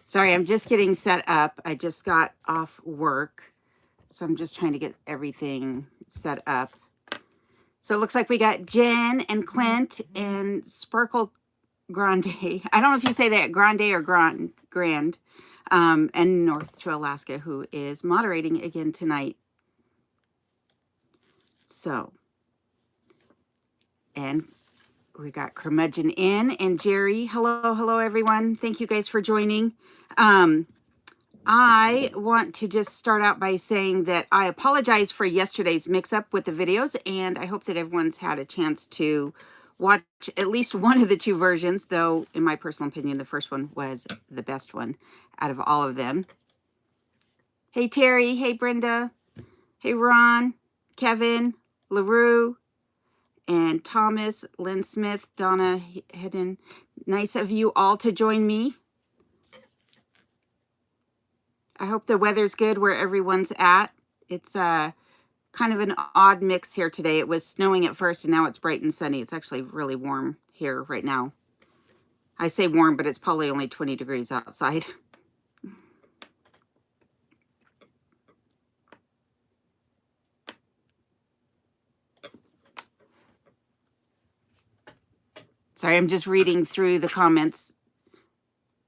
Sorry, I'm just getting set up. I just got off work, so I'm just trying to get everything set up. So it looks like we got Jen and Clint and Sparkle Grande. I don't know if you say that Grande or Grand, and North to Alaska, who is moderating again tonight. So, and we got Curmudgeon in and Jerry. Hello, everyone. Thank you guys for joining. I want to just start out by saying that I apologize for yesterday's mix-up with the videos, and I hope that everyone's had a chance to watch at least one of the two versions, though, in my personal opinion, the first one was the best one out of all of them. Hey, Terry. Hey, Brenda. Hey, Ron, Kevin, LaRue, and Thomas, Lynn Smith, Donna Hedden. Nice of you all to join me. I hope the weather's good where everyone's at. It's kind of an odd mix here today. It was snowing at first and now it's bright and sunny. It's actually really warm here right now. I say warm, but it's probably only 20 degrees outside. Sorry, I'm just reading through the comments.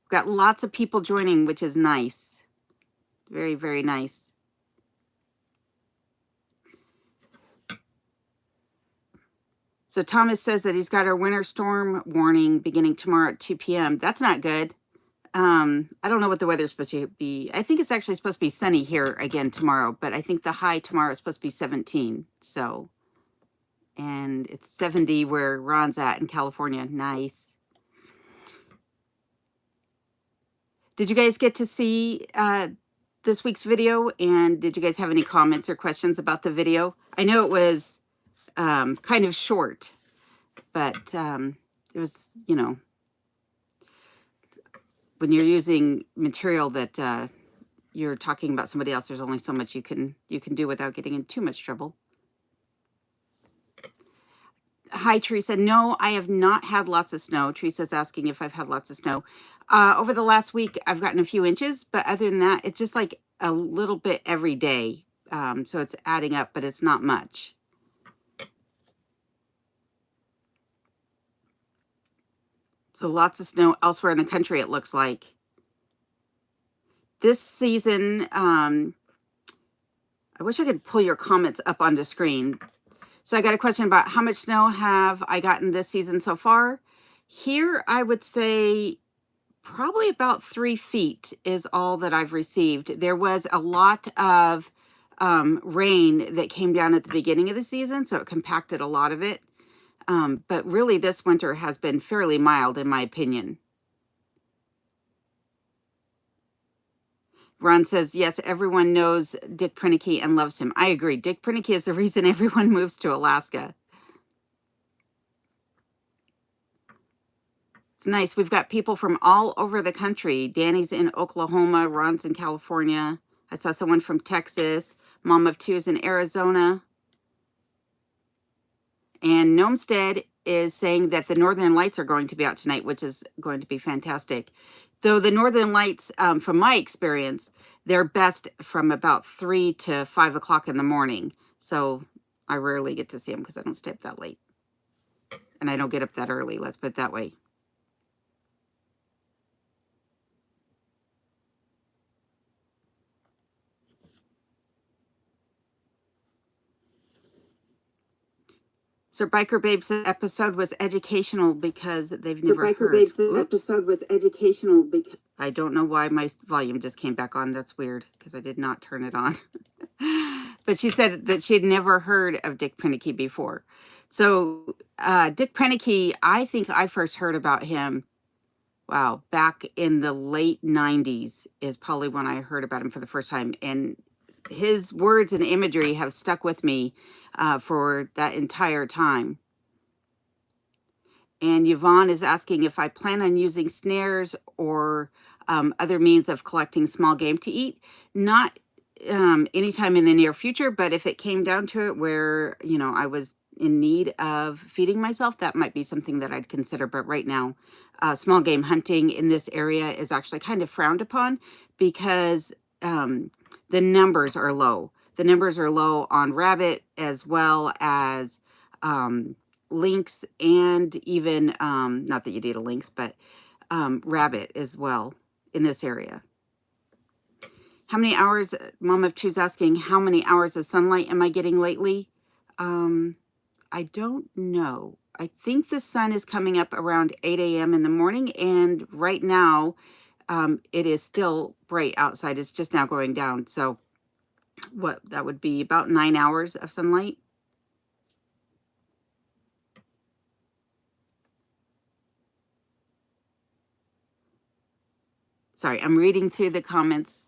Got lots of people joining, which is nice. Very, very nice. So Thomas says that he's got our winter storm warning beginning tomorrow at 2 p.m. That's not good. I don't know what the weather's supposed to be. I think it's actually supposed to be sunny here again tomorrow, but I think the high tomorrow is supposed to be 17. So, and it's 70 where Ron's at in California. Nice. Did you guys get to see this week's video? And did you guys have any comments or questions about the video? I know it was kind of short, but it was, you know, when you're using material that you're talking about somebody else, there's only so much you can do without getting in too much trouble. Hi, Teresa. No, I have not had lots of snow. Teresa's asking if I've had lots of snow. Over the last week, I've gotten a few inches, but other than that, it's just like a little bit every day. So it's adding up, but it's not much. So lots of snow elsewhere in the country, it looks like. This season, I wish I could pull your comments up onto screen. So I got a question about how much snow have I gotten this season so far? Here, I would say probably about 3 feet is all that I've received. There was a lot of rain that came down at the beginning of the season, so it compacted a lot of it. But really, this winter has been fairly mild, in my opinion. Ron says, yes, everyone knows Dick Prenneke and loves him. I agree. Dick Prenneke is the reason everyone moves to Alaska. It's nice. We've got people from all over the country. Danny's in Oklahoma. Ron's in California. I saw someone from Texas. Mom of two is in Arizona. And Gnomestead is saying that the Northern Lights are going to be out tonight, which is going to be fantastic. Though the Northern Lights, from my experience, they're best from about 3 to 5 o'clock in the morning. So I rarely get to see them because I don't stay up that late. And I don't get up that early, let's put it that way. Sir Biker Babes episode was educational because they've never heard. Sir Biker Babes episode was educational because... I don't know why my volume just came back on. That's weird because I did not turn it on. But she said that she had never heard of Dick Prenneke before. So Dick Prenneke, I think I first heard about him, wow, back in the late 90s is probably when I heard about him for the first time. And his words and imagery have stuck with me for that entire time. And Yvonne is asking if I plan on using snares or other means of collecting small game to eat. Not anytime in the near future, but if it came down to it where, you know, I was in need of feeding myself, that might be something that I'd consider. But right now, small game hunting in this area is actually kind of frowned upon because the numbers are low. The numbers are low on rabbit as well as lynx, and even, not that you need a lynx, but rabbit as well in this area. How many hours, Mom of Two's asking, how many hours of sunlight am I getting lately? I don't know. I think the sun is coming up around 8 a.m. in the morning, and right now it is still bright outside. It's just now going down. So what, that would be about 9 hours of sunlight. Sorry, I'm reading through the comments.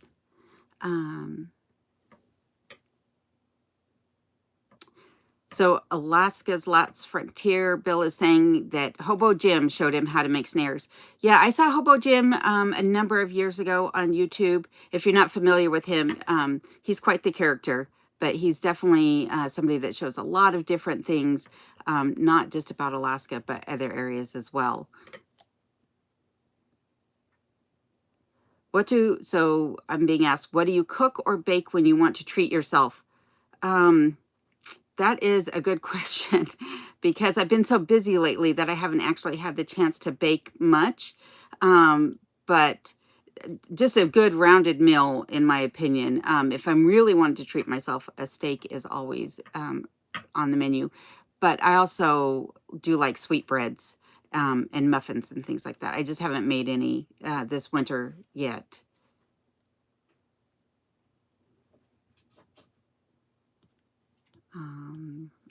So Alaska's Last Frontier, Bill is saying that Hobo Jim showed him how to make snares. Yeah, I saw Hobo Jim a number of years ago on YouTube. If you're not familiar with him, he's quite the character, but he's definitely somebody that shows a lot of different things, not just about Alaska, but other areas as well. So I'm being asked, what do you cook or bake when you want to treat yourself? That is a good question because I've been so busy lately that I haven't actually had the chance to bake much. But just a good rounded meal, in my opinion. If I'm really wanting to treat myself, a steak is always on the menu. But I also do like sweetbreads and muffins and things like that. I just haven't made any this winter yet.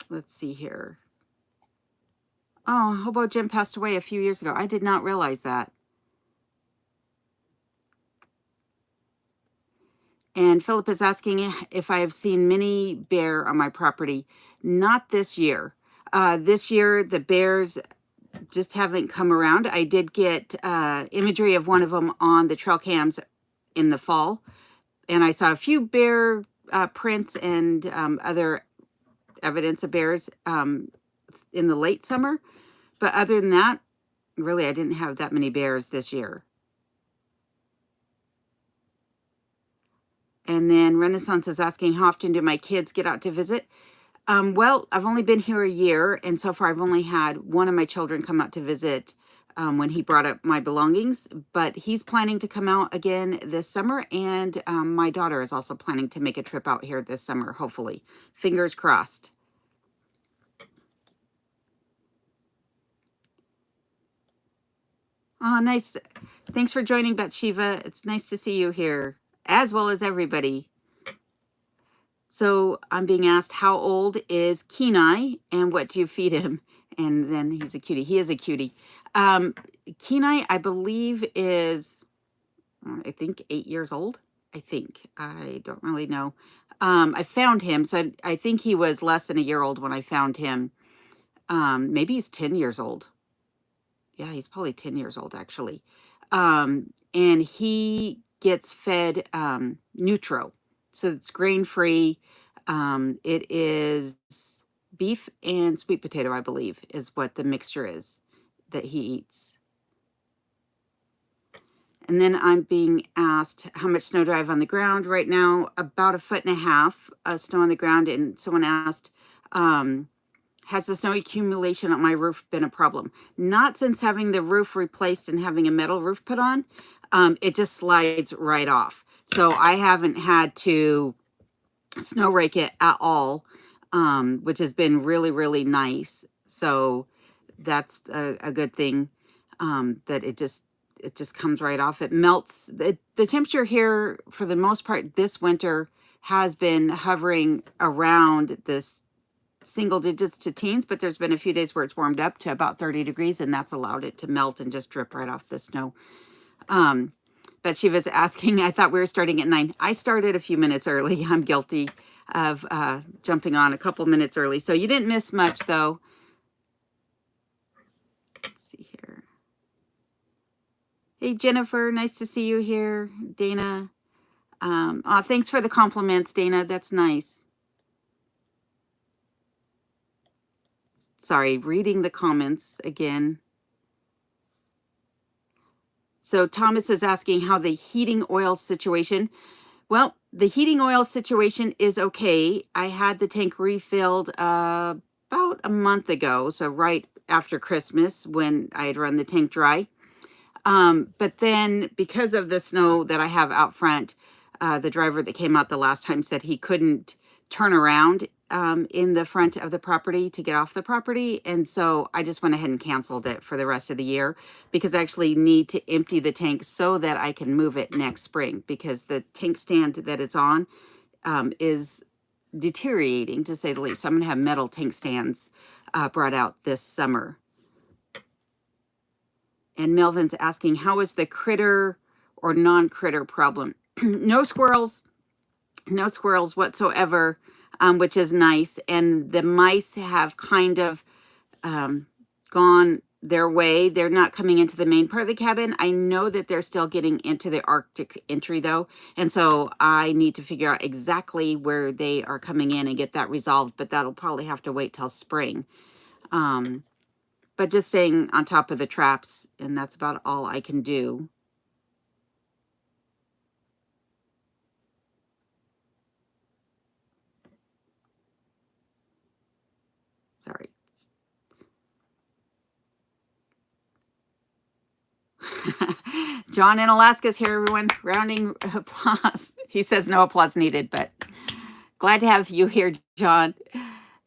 Let's see here. Oh, Hobo Jim passed away a few years ago. I did not realize that. And Philip is asking if I have seen many bear on my property. Not this year. This year, the bears just haven't come around. I did get imagery of one of them on the trail cams in the fall. And I saw a few bear prints and other evidence of bears in the late summer. But other than that, really, I didn't have that many bears this year. And then Renaissance is asking, how often do my kids get out to visit? Well, I've only been here a year, and so far I've only had one of my children come out to visit when he brought up my belongings, but he's planning to come out again this summer, and my daughter is also planning to make a trip out here this summer, hopefully. Fingers crossed. Oh, nice. Thanks for joining, Bathsheba. It's nice to see you here, as well as everybody. So I'm being asked, how old is Kenai and what do you feed him? And then he's a cutie. He is a cutie. Kenai, I believe, is, I think, 8 years old. I think. I don't really know. I found him. So I think he was less than a year old when I found him. Maybe he's 10 years old. Yeah, he's probably 10 years old, actually. And he gets fed Nutro. So it's grain-free. It is beef and sweet potato, I believe, is what the mixture is that he eats. And then I'm being asked, how much snow do I have on the ground right now? About 1.5 feet of snow on the ground. And someone asked, has the snow accumulation on my roof been a problem? Not since having the roof replaced and having a metal roof put on. It just slides right off. So I haven't had to snow rake it at all, which has been really, really nice. So that's a good thing, that it just comes right off. It melts. The temperature here, for the most part, this winter has been hovering around this single digits to teens, but there's been a few days where it's warmed up to about 30 degrees, and that's allowed it to melt and just drip right off the snow. But she was asking, I thought we were starting at 9. I started a few minutes early. I'm guilty of jumping on a couple minutes early. So you didn't miss much, though. Let's see here. Hey, Jennifer, nice to see you here. Dana. Thanks for the compliments, Dana. That's nice. Sorry, reading the comments again. So Thomas is asking how the heating oil situation. Well, the heating oil situation is okay. I had the tank refilled about a month ago, so right after Christmas when I had run the tank dry. But then because of the snow that I have out front, the driver that came out the last time said he couldn't turn around in the front of the property to get off the property. And so I just went ahead and canceled it for the rest of the year because I actually need to empty the tank so that I can move it next spring because the tank stand that it's on is deteriorating, to say the least. So I'm going to have metal tank stands brought out this summer. And Melvin's asking, how is the critter or non-critter problem? No squirrels whatsoever, which is nice. And the mice have kind of gone their way. They're not coming into the main part of the cabin. I know that they're still getting into the Arctic entry though. And so I need to figure out exactly where they are coming in and get that resolved, but that'll probably have to wait till spring. But just staying on top of the traps, and that's about all I can do. Sorry. John in Alaska is here, everyone. Rounding applause. He says no applause needed, but glad to have you here, John.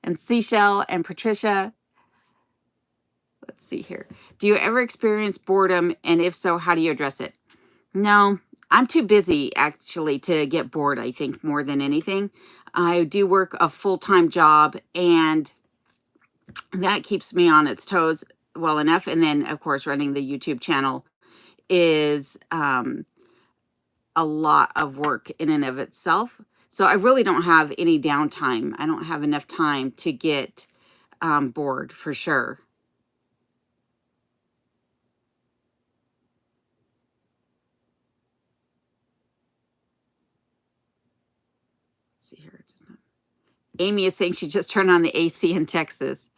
And Seashell and Patricia. Let's see here. Do you ever experience boredom? And if so, how do you address it? No, I'm too busy actually to get bored, I think, more than anything. I do work a full-time job and that keeps me on its toes well enough. And then, of course, running the YouTube channel is a lot of work in and of itself. So I really don't have any downtime. I don't have enough time to get bored for sure. Let's see here. Amy is saying she just turned on the AC in Texas.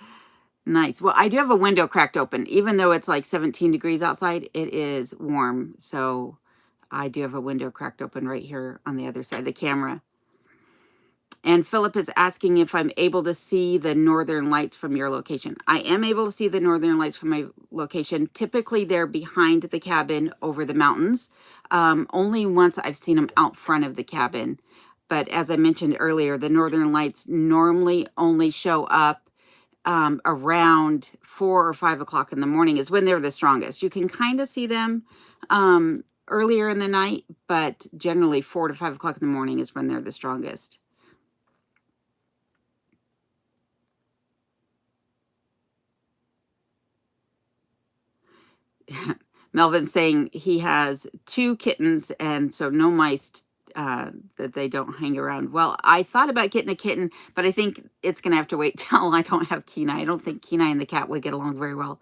Nice. Well, I do have a window cracked open. Even though it's like 17 degrees outside, it is warm. So I do have a window cracked open right here on the other side of the camera. And Philip is asking if I'm able to see the northern lights from your location. I am able to see the northern lights from my location. Typically, they're behind the cabin over the mountains. Only once I've seen them out front of the cabin. But as I mentioned earlier, the northern lights normally only show up around 4 or 5 o'clock in the morning is when they're the strongest. You can kind of see them earlier in the night, but generally 4 to 5 o'clock in the morning is when they're the strongest. Melvin saying he has 2 kittens and so no mice that they don't hang around. Well, I thought about getting a kitten, but I think it's going to have to wait till I don't have Kenai. I don't think Kenai and the cat would get along very well.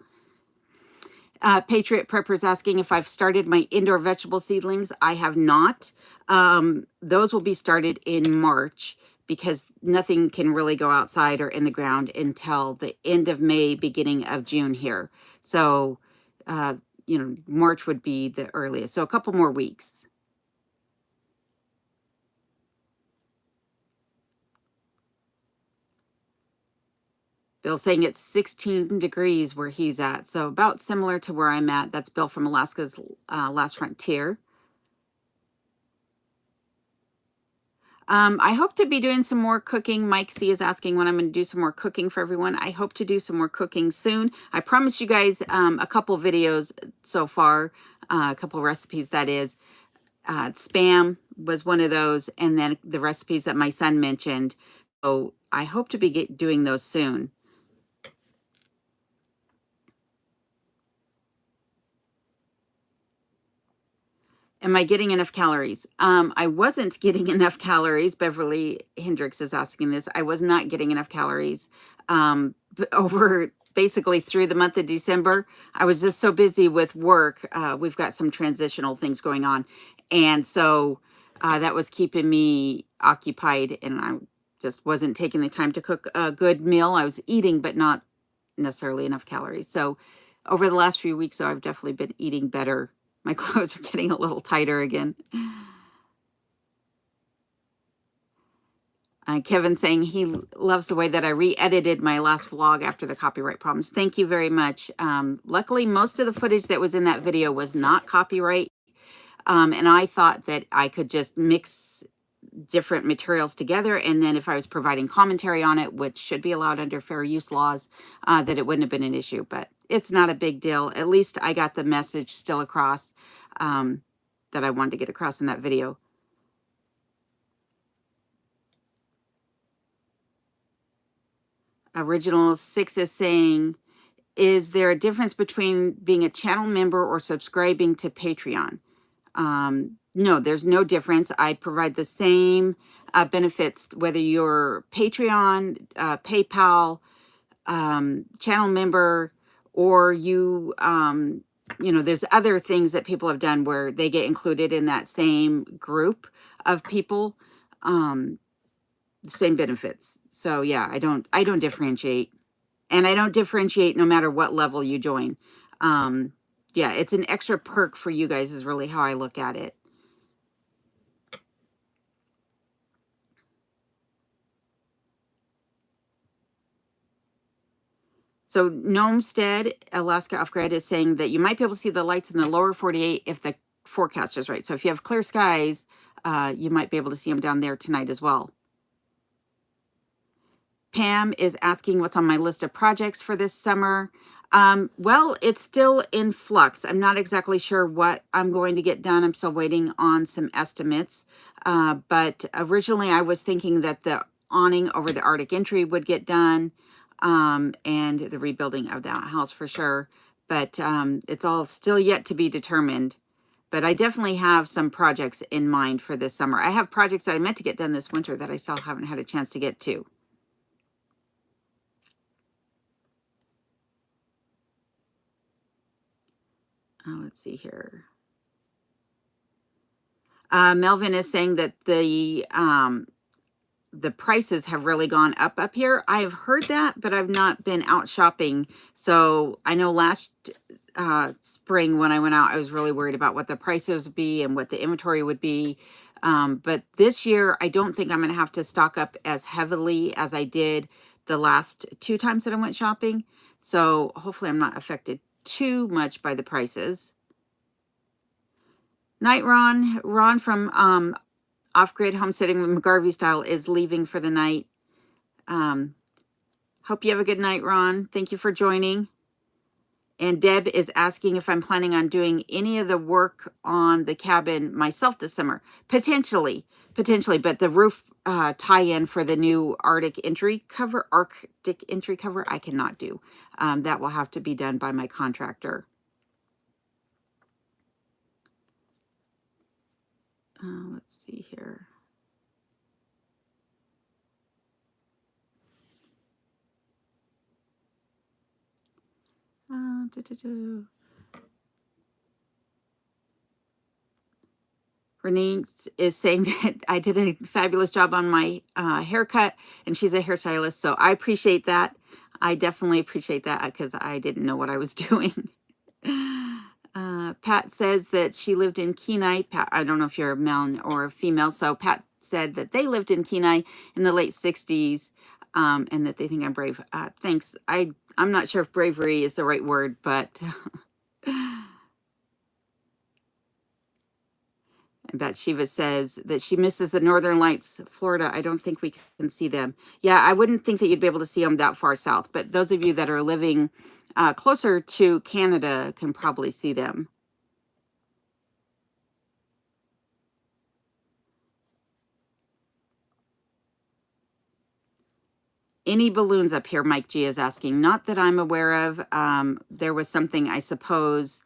Patriot Prepper's asking if I've started my indoor vegetable seedlings. I have not. Those will be started in March because nothing can really go outside or in the ground until the end of May, beginning of June here. So, you know, March would be the earliest. So a couple more weeks. Bill's saying it's 16 degrees where he's at. So about similar to where I'm at. That's Bill from Alaska's Last Frontier. I hope to be doing some more cooking. Mike C is asking when I'm going to do some more cooking for everyone. I hope to do some more cooking soon. I promised you guys a couple videos so far, a couple recipes that is. Spam was one of those, and then the recipes that my son mentioned. So I hope to be doing those soon. Am I getting enough calories? I wasn't getting enough calories. Beverly Hendricks is asking this. I was not getting enough calories over basically through the month of December. I was just so busy with work. We've got some transitional things going on. And so that was keeping me occupied, and I just wasn't taking the time to cook a good meal. I was eating, but not necessarily enough calories. So over the last few weeks, though, I've definitely been eating better. My clothes are getting a little tighter again. Kevin saying he loves the way that I re-edited my last vlog after the copyright problems. Thank you very much. Luckily, most of the footage that was in that video was not copyright. And I thought that I could just mix different materials together, and then if I was providing commentary on it, which should be allowed under fair use laws, that it wouldn't have been an issue. But it's not a big deal. At least I got the message still across that I wanted to get across in that video. Original 6 is saying, is there a difference between being a channel member or subscribing to Patreon? No, there's no difference. I provide the same benefits, whether you're Patreon, PayPal, channel member, or you, you know, there's other things that people have done where they get included in that same group of people, same benefits. So yeah, I don't differentiate, and I don't differentiate no matter what level you join. Yeah, it's an extra perk for you guys is really how I look at it. So Gnomestead, Alaska Off-Grid is saying that you might be able to see the lights in the lower 48 if the forecast is right. So if you have clear skies, you might be able to see them down there tonight as well. Pam is asking what's on my list of projects for this summer. Well, it's still in flux. I'm not exactly sure what I'm going to get done. I'm still waiting on some estimates. But originally I was thinking that the awning over the Arctic entry would get done, and the rebuilding of that house for sure. But it's all still yet to be determined. But I definitely have some projects in mind for this summer. I have projects that I meant to get done this winter that I still haven't had a chance to get to. Let's see here. Melvin is saying that the prices have really gone up here. I've heard that, but I've not been out shopping. So I know last spring when I went out, I was really worried about what the prices would be and what the inventory would be. But this year, I don't think I'm going to have to stock up as heavily as I did the last 2 times that I went shopping. So hopefully I'm not affected too much by the prices. Night Ron from Off-Grid Homesteading with McGarvey Style is leaving for the night. Hope you have a good night, Ron. Thank you for joining. And Deb is asking if I'm planning on doing any of the work on the cabin myself this summer. Potentially, but the roof tie-in for the new Arctic entry cover, I cannot do. That will have to be done by my contractor. Let's see here. Renee is saying that I did a fabulous job on my haircut, and she's a hairstylist, so I appreciate that. I definitely appreciate that because I didn't know what I was doing. Pat says that she lived in Kenai. Pat, I don't know if you're a male or a female, so Pat said that they lived in Kenai in the late 60s, and that they think I'm brave. Thanks. I'm not sure if bravery is the right word, but Bathsheba says that she misses the Northern Lights, Florida. I don't think we can see them. Yeah, I wouldn't think that you'd be able to see them that far south, but those of you that are living closer to Canada can probably see them. Any balloons up here, Mike G is asking. Not that I'm aware of. There was something, I suppose,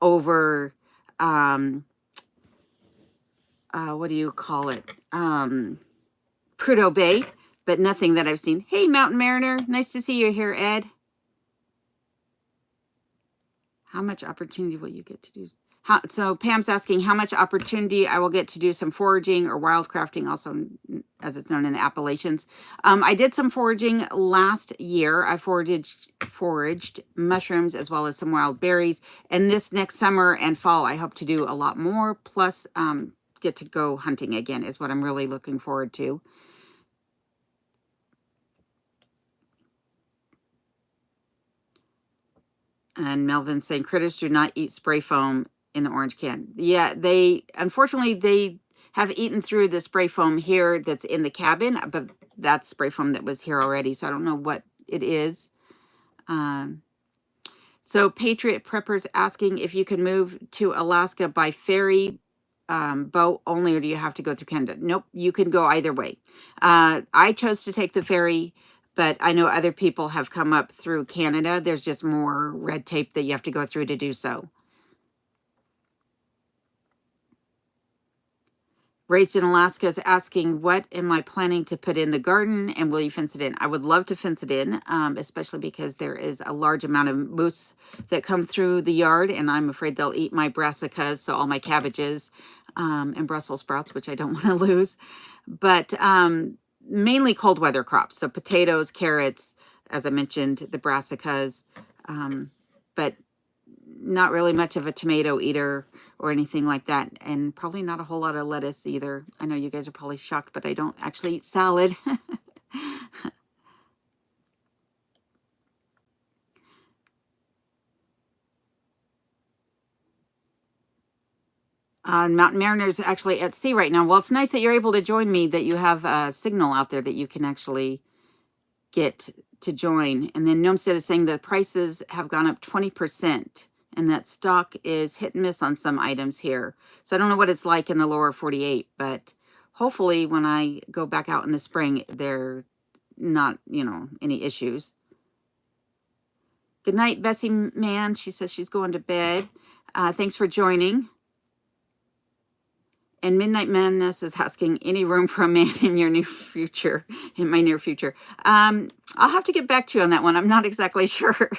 over, what do you call it? Prudhoe Bay, but nothing that I've seen. Hey, Mountain Mariner. Nice to see you here, Ed. How much opportunity will you get to do? So Pam's asking how much opportunity I will get to do some foraging or wildcrafting, also as it's known in the Appalachians. I did some foraging last year. I foraged foraged mushrooms as well as some wild berries. And this next summer and fall, I hope to do a lot more, plus get to go hunting again is what I'm really looking forward to. And Melvin saying critters do not eat spray foam in the orange can. Yeah, unfortunately they have eaten through the spray foam here that's in the cabin, but that's spray foam that was here already, so I don't know what it is. So Patriot Preppers asking if you can move to Alaska by ferry, boat only, or do you have to go through Canada? Nope, you can go either way. I chose to take the ferry, but I know other people have come up through Canada. There's just more red tape that you have to go through to do so. Raised in Alaska is asking, what am I planning to put in the garden and will you fence it in? I would love to fence it in, especially because there is a large amount of moose that come through the yard and I'm afraid they'll eat my brassicas, so all my cabbages and Brussels sprouts, which I don't want to lose. But mainly cold weather crops, so potatoes, carrots, as I mentioned, the brassicas, but not really much of a tomato eater or anything like that, and probably not a whole lot of lettuce either. I know you guys are probably shocked, but I don't actually eat salad. Mountain Mariner's actually at sea right now. Well, it's nice that you're able to join me, that you have a signal out there that you can actually get to join. And then Gnomestead is saying the prices have gone up 20%. And that stock is hit and miss on some items here. So I don't know what it's like in the lower 48, but hopefully when I go back out in the spring, there not, any issues. Good night, Bessie Man. She says she's going to bed. Thanks for joining. And Midnight Madness is asking, any room for a man in your new future, in my near future? I'll have to get back to you on that one. I'm not exactly sure.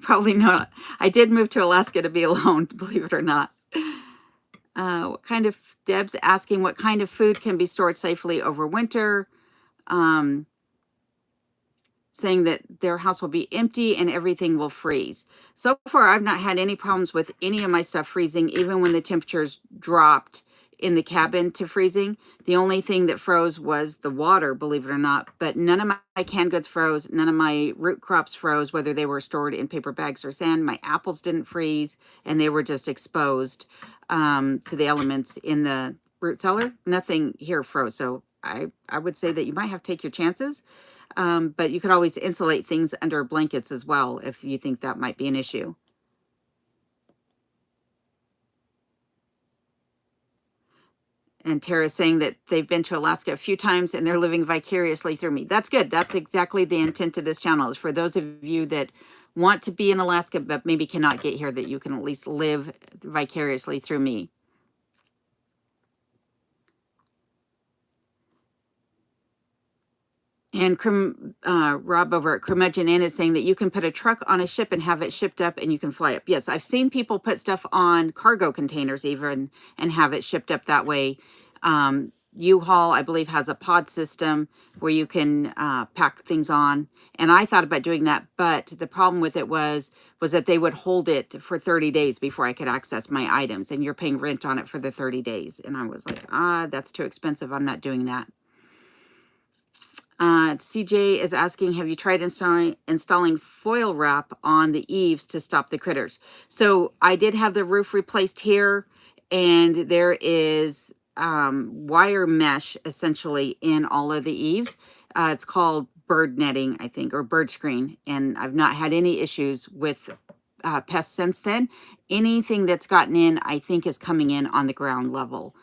Probably not. I did move to Alaska to be alone, believe it or not. Deb's asking what kind of food can be stored safely over winter. Saying that their house will be empty and everything will freeze. So far, I've not had any problems with any of my stuff freezing, even when the temperatures dropped in the cabin to freezing. The only thing that froze was the water, believe it or not, but none of my canned goods froze. None of my root crops froze, whether they were stored in paper bags or sand. My apples didn't freeze, and they were just exposed to the elements in the root cellar. Nothing here froze. So I would say that you might have to take your chances, but you could always insulate things under blankets as well if you think that might be an issue. And Tara's saying that they've been to Alaska a few times and they're living vicariously through me. That's good. That's exactly the intent of this channel, is for those of you that want to be in Alaska but maybe cannot get here, that you can at least live vicariously through me. And Rob over at Curmudgeon Inn is saying that you can put a truck on a ship and have it shipped up and you can fly up. Yes, I've seen people put stuff on cargo containers even and have it shipped up that way. U-Haul, I believe, has a pod system where you can pack things on. And I thought about doing that, but the problem with it was that they would hold it for 30 days before I could access my items. And you're paying rent on it for the 30 days. And I was like, that's too expensive. I'm not doing that. CJ is asking, have you tried installing foil wrap on the eaves to stop the critters? So I did have the roof replaced here, and there is wire mesh essentially in all of the eaves. It's called bird netting, I think, or bird screen, and I've not had any issues with pests since then. Anything that's gotten in, I think, is coming in on the ground level.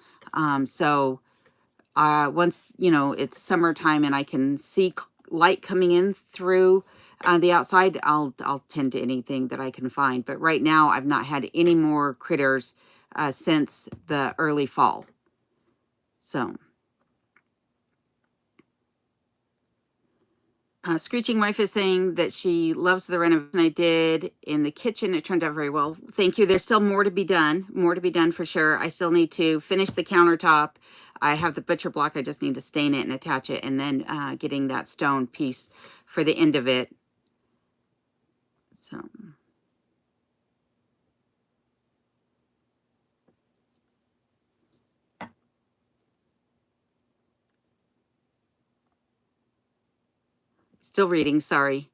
Once, it's summertime and I can see light coming in through the outside, I'll tend to anything that I can find. But right now, I've not had any more critters since the early fall. So, Screeching Wife is saying that she loves the renovation I did in the kitchen. It turned out very well. Thank you. There's still more to be done for sure. I still need to finish the countertop. I have the butcher block. I just need to stain it and attach it, and then getting that stone piece for the end of it. So still reading, sorry.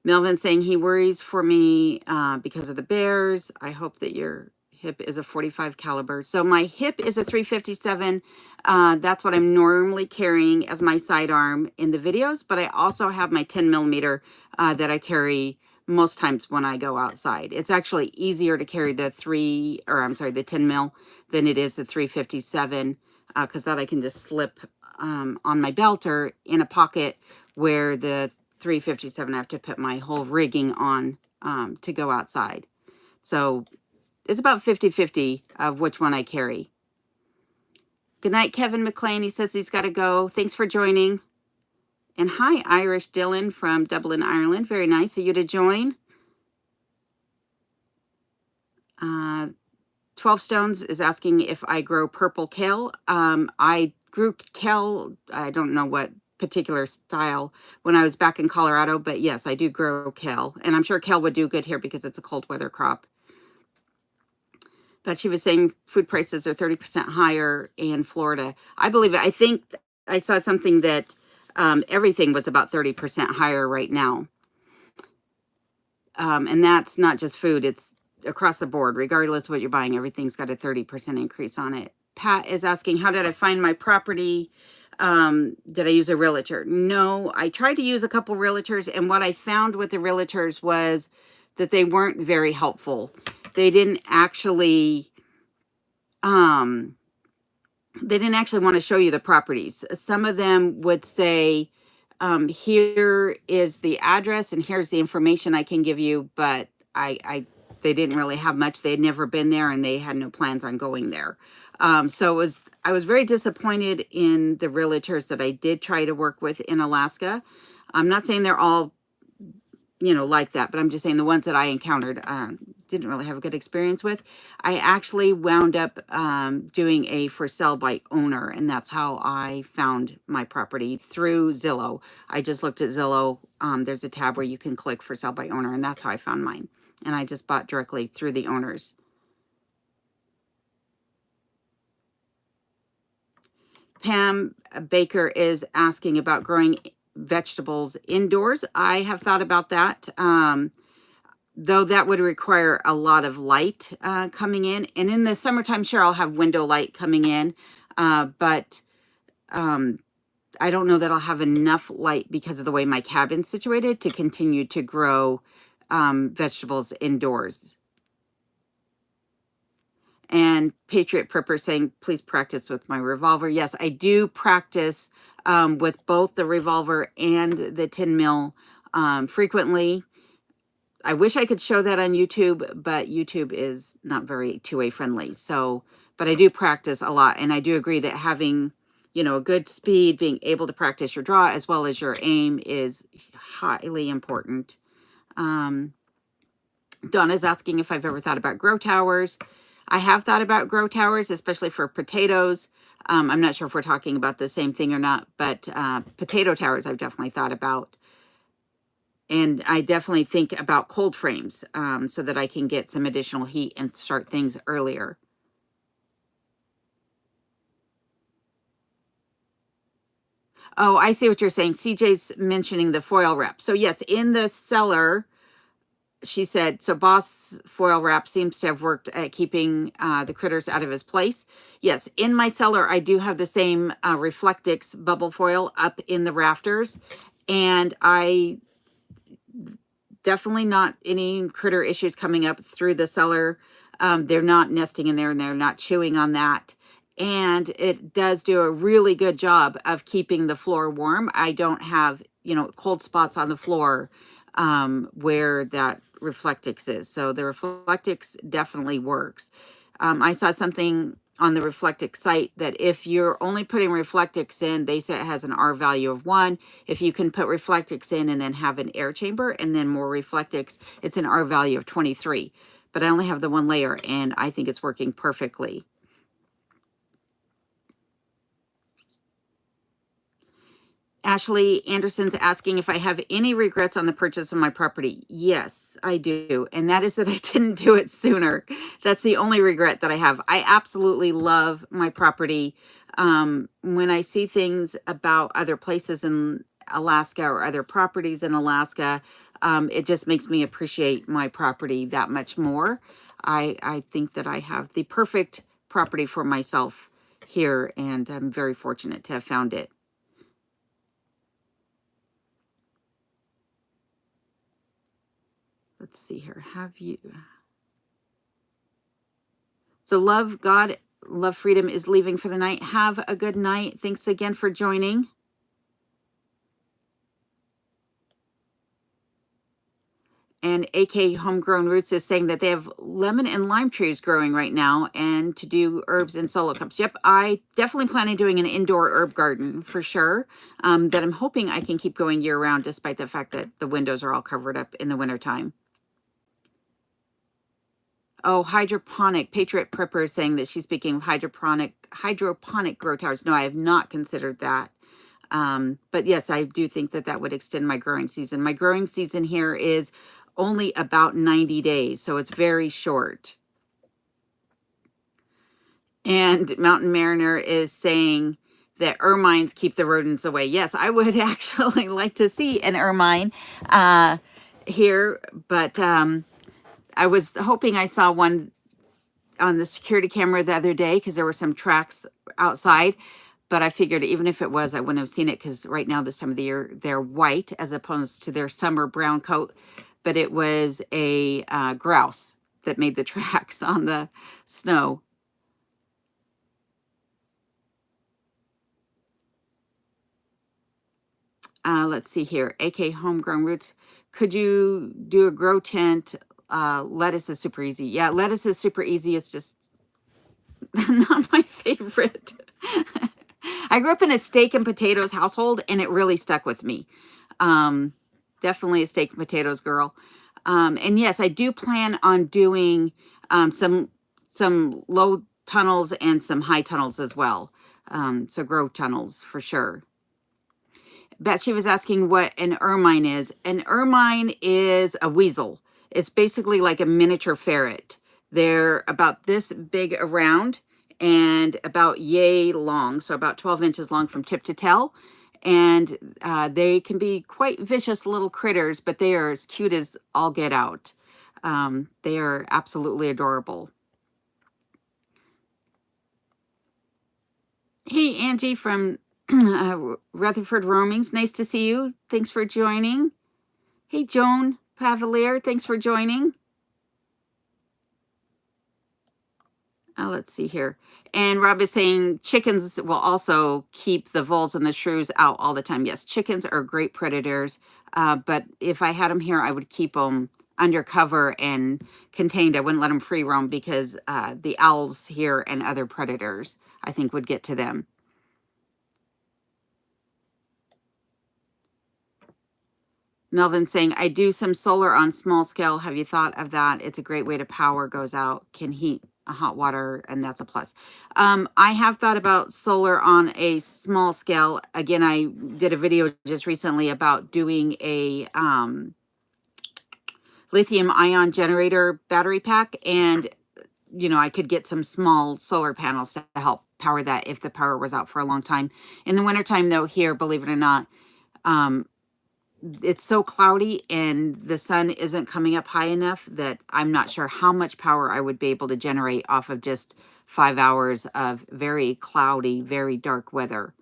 Melvin saying he worries for me because of the bears. I hope that your hip is a 45 caliber. So my hip is a 357. That's what I'm normally carrying as my sidearm in the videos, but I also have my 10 millimeter that I carry most times when I go outside. It's actually easier to carry the the 10 mil than it is the 357 because that I can just slip on my belt or in a pocket, where the 357 I have to put my whole rigging on to go outside. So it's about 50-50 of which one I carry. Good night, Kevin McLean. He says he's got to go. Thanks for joining. And hi, Irish Dylan from Dublin, Ireland. Very nice of you to join. 12 Stones is asking if I grow purple kale. I grew kale, I don't know what particular style, when I was back in Colorado, but yes, I do grow kale. And I'm sure kale would do good here because it's a cold weather crop. But she was saying food prices are 30% higher in Florida. I believe it. I think I saw something that everything was about 30% higher right now. And that's not just food, it's across the board. Regardless of what you're buying, everything's got a 30% increase on it. Pat is asking, how did I find my property? Did I use a realtor? No, I tried to use a couple realtors, and what I found with the realtors was that they weren't very helpful. They didn't actually want to show you the properties. Some of them would say, here is the address and here's the information I can give you, but they didn't really have much. They had never been there and they had no plans on going there. So I was very disappointed in the realtors that I did try to work with in Alaska. I'm not saying they're all, like that, but I'm just saying the ones that I encountered, didn't really have a good experience with. I actually wound up doing a for sale by owner, and that's how I found my property, through Zillow. I just looked at Zillow. There's a tab where you can click for sale by owner, and that's how I found mine. And I just bought directly through the owners. Pam Baker is asking about growing vegetables indoors. I have thought about that. Though that would require a lot of light coming in. And in the summertime, sure, I'll have window light coming in, but I don't know that I'll have enough light because of the way my cabin's situated to continue to grow vegetables indoors. And Patriot Prepper saying, please practice with my revolver. Yes, I do practice with both the revolver and the 10 mil frequently. I wish I could show that on YouTube, but YouTube is not very two-way friendly. So, but I do practice a lot. And I do agree that having, a good speed, being able to practice your draw as well as your aim is highly important. Donna's asking if I've ever thought about grow towers. I have thought about grow towers, especially for potatoes. I'm not sure if we're talking about the same thing or not, but potato towers I've definitely thought about. And I definitely think about cold frames so that I can get some additional heat and start things earlier. Oh, I see what you're saying. CJ's mentioning the foil wrap. So yes, in the cellar, she said, so Boss foil wrap seems to have worked at keeping the critters out of his place. Yes, in my cellar, I do have the same Reflectix bubble foil up in the rafters. And I definitely not any critter issues coming up through the cellar. They're not nesting in there and they're not chewing on that. And it does do a really good job of keeping the floor warm. I don't have, cold spots on the floor where that Reflectix is. So the Reflectix definitely works. I saw something on the Reflectix site that if you're only putting Reflectix in, they say it has an R value of 1. If you can put Reflectix in and then have an air chamber and then more Reflectix, it's an R value of 23. But I only have the one layer and I think it's working perfectly. Ashley Anderson's asking if I have any regrets on the purchase of my property. Yes, I do. And that is that I didn't do it sooner. That's the only regret that I have. I absolutely love my property. When I see things about other places in Alaska or other properties in Alaska, it just makes me appreciate my property that much more. I think that I have the perfect property for myself here, and I'm very fortunate to have found it. Let's see here. Have you? So love God, love freedom is leaving for the night. Have a good night. Thanks again for joining. And AK Homegrown Roots is saying that they have lemon and lime trees growing right now and to do herbs in solo cups. Yep, I definitely plan on doing an indoor herb garden for sure, that I'm hoping I can keep going year round despite the fact that the windows are all covered up in the wintertime. Oh, hydroponic. Patriot Prepper is saying that she's speaking of hydroponic grow towers. No, I have not considered that. But yes, I do think that that would extend my growing season. My growing season here is only about 90 days, so it's very short. And Mountain Mariner is saying that ermines keep the rodents away. Yes, I would actually like to see an ermine here, but I was hoping I saw one on the security camera the other day because there were some tracks outside, but I figured even if it was, I wouldn't have seen it because right now this time of the year they're white as opposed to their summer brown coat. But it was a grouse that made the tracks on the snow. Let's see here. AK Homegrown Roots. Could you do a grow tent? Lettuce is super easy. Yeah, lettuce is super easy. It's just not my favorite. I grew up in a steak and potatoes household, and it really stuck with me. Definitely a steak and potatoes girl. And yes, I do plan on doing some low tunnels and some high tunnels as well. So grow tunnels for sure. Betsy was asking what an ermine is. An ermine is a weasel. It's basically like a miniature ferret. They're about this big around and about yay long, so about 12 inches long from tip to tail. And they can be quite vicious little critters, but they are as cute as all get out. They are absolutely adorable. Hey, Angie from Rutherford Roamings. Nice to see you. Thanks for joining. Hey, Joan Pavalier. Thanks for joining. Let's see here. And Rob is saying chickens will also keep the voles and the shrews out all the time. Yes, chickens are great predators. But if I had them here, I would keep them undercover and contained. I wouldn't let them free roam because the owls here and other predators, I think, would get to them. Melvin saying, I do some solar on small scale. Have you thought of that? It's a great way to power goes out, can heat hot water, and that's a plus. I have thought about solar on a small scale. Again, I did a video just recently about doing a lithium ion generator battery pack, and you know, I could get some small solar panels to help power that if the power was out for a long time. In the wintertime, though, here, believe it or not, it's so cloudy and the sun isn't coming up high enough that I'm not sure how much power I would be able to generate off of just 5 hours of very cloudy, very dark weather.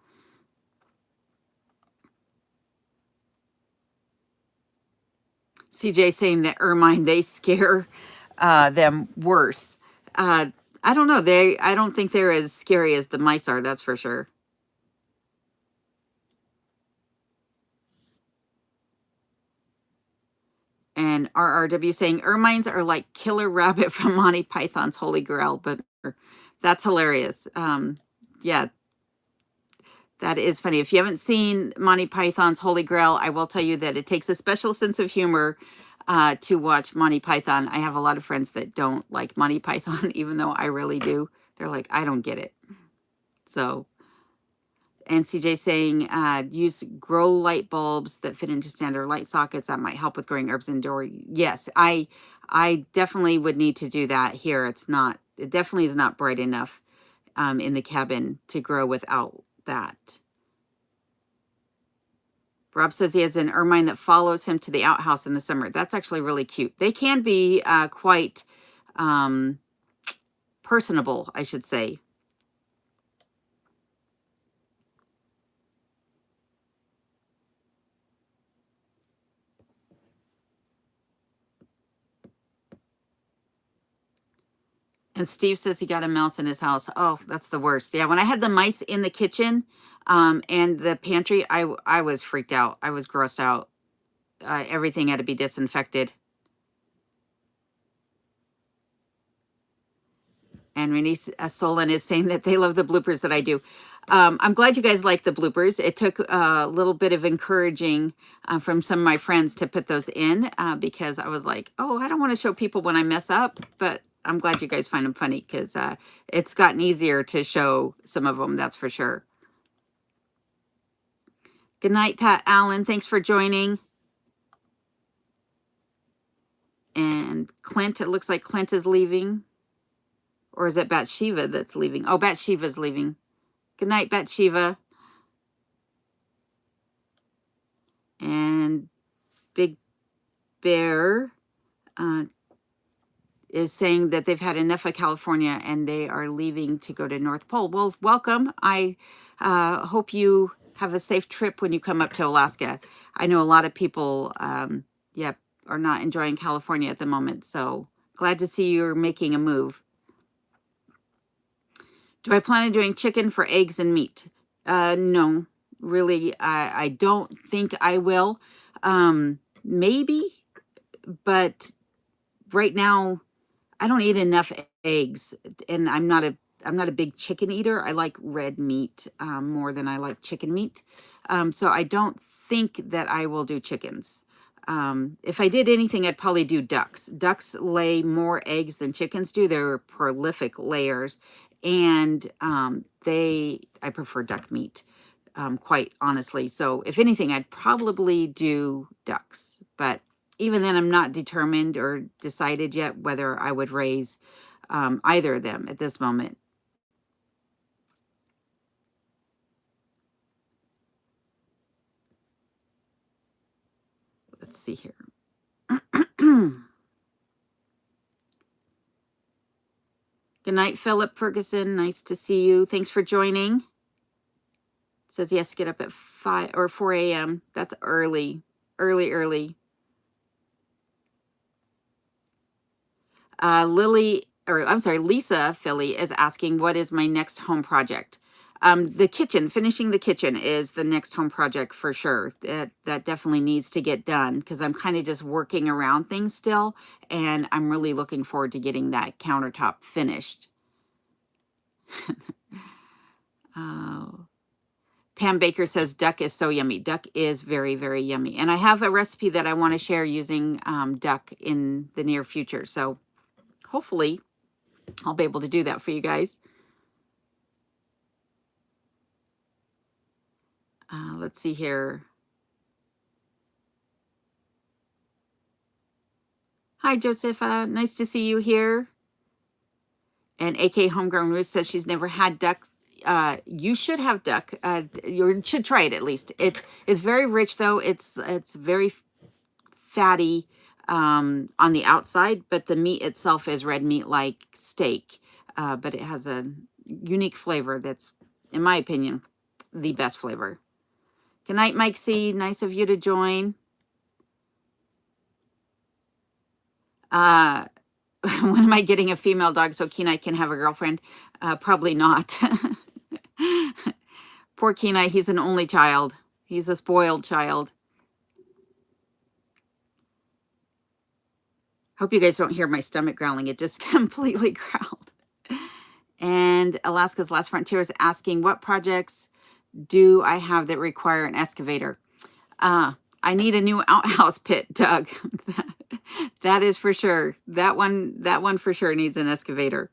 CJ saying that ermine, they scare them worse. I don't know. I don't think they're as scary as the mice are, that's for sure. And RRW saying ermines are like Killer Rabbit from Monty Python's Holy Grail, but that's hilarious. Yeah, that is funny. If you haven't seen Monty Python's Holy Grail, I will tell you that it takes a special sense of humor to watch Monty Python. I have a lot of friends that don't like Monty Python, even though I really do. They're like, I don't get it. So And CJ saying, use grow light bulbs that fit into standard light sockets. That might help with growing herbs indoor. Yes, I definitely would need to do that here. It definitely is not bright enough in the cabin to grow without that. Rob says he has an ermine that follows him to the outhouse in the summer. That's actually really cute. They can be quite personable, I should say. And Steve says he got a mouse in his house. Oh, that's the worst. Yeah, when I had the mice in the kitchen and the pantry, I was freaked out. I was grossed out. Everything had to be disinfected. And Renee Solon is saying that they love the bloopers that I do. I'm glad you guys like the bloopers. It took a little bit of encouraging from some of my friends to put those in because I was like, oh, I don't want to show people when I mess up, but I'm glad you guys find them funny because it's gotten easier to show some of them, that's for sure. Good night, Pat Allen. Thanks for joining. And Clint, it looks like Clint is leaving. Or is it Bathsheba that's leaving? Oh, Bathsheba's leaving. Good night, Bathsheba. And Big Bear is saying that they've had enough of California and they are leaving to go to North Pole. Well, welcome. I hope you have a safe trip when you come up to Alaska. I know a lot of people, are not enjoying California at the moment. So glad to see you're making a move. Do I plan on doing chicken for eggs and meat? No, really, I don't think I will. Maybe, but right now I don't eat enough eggs, and I'm not a big chicken eater. I like red meat more than I like chicken meat. So I don't think that I will do chickens. If I did anything, I'd probably do ducks. Ducks lay more eggs than chickens do. They're prolific layers, and I prefer duck meat, quite honestly. So if anything, I'd probably do ducks. But even then, I'm not determined or decided yet whether I would raise either of them at this moment. Let's see here. Good night, Philip Ferguson. Nice to see you. Thanks for joining. It says he has to get up at 5 or 4 a.m. That's early. Early. Lisa Philly is asking, what is my next home project? The kitchen, finishing the kitchen is the next home project for sure. That definitely needs to get done because I'm kind of just working around things still, and I'm really looking forward to getting that countertop finished. Pam Baker says duck is so yummy. Duck is very, very yummy. And I have a recipe that I want to share using duck in the near future. So hopefully I'll be able to do that for you guys. Let's see here. Hi, Josepha. Nice to see you here. And AK Homegrown Ruth says she's never had duck. You should have duck. You should try it at least. It's very rich though. It's very fatty on the outside, but the meat itself is red meat like steak. But it has a unique flavor that's, in my opinion, the best flavor. Good night, Mike C. Nice of you to join. When am I getting a female dog so Kenai can have a girlfriend? Probably not. Poor Kenai, he's an only child. He's a spoiled child. Hope you guys don't hear my stomach growling. It just completely growled. And Alaska's Last Frontier is asking, what projects do I have that require an excavator? I need a new outhouse pit, Doug. That is for sure. That one for sure needs an excavator.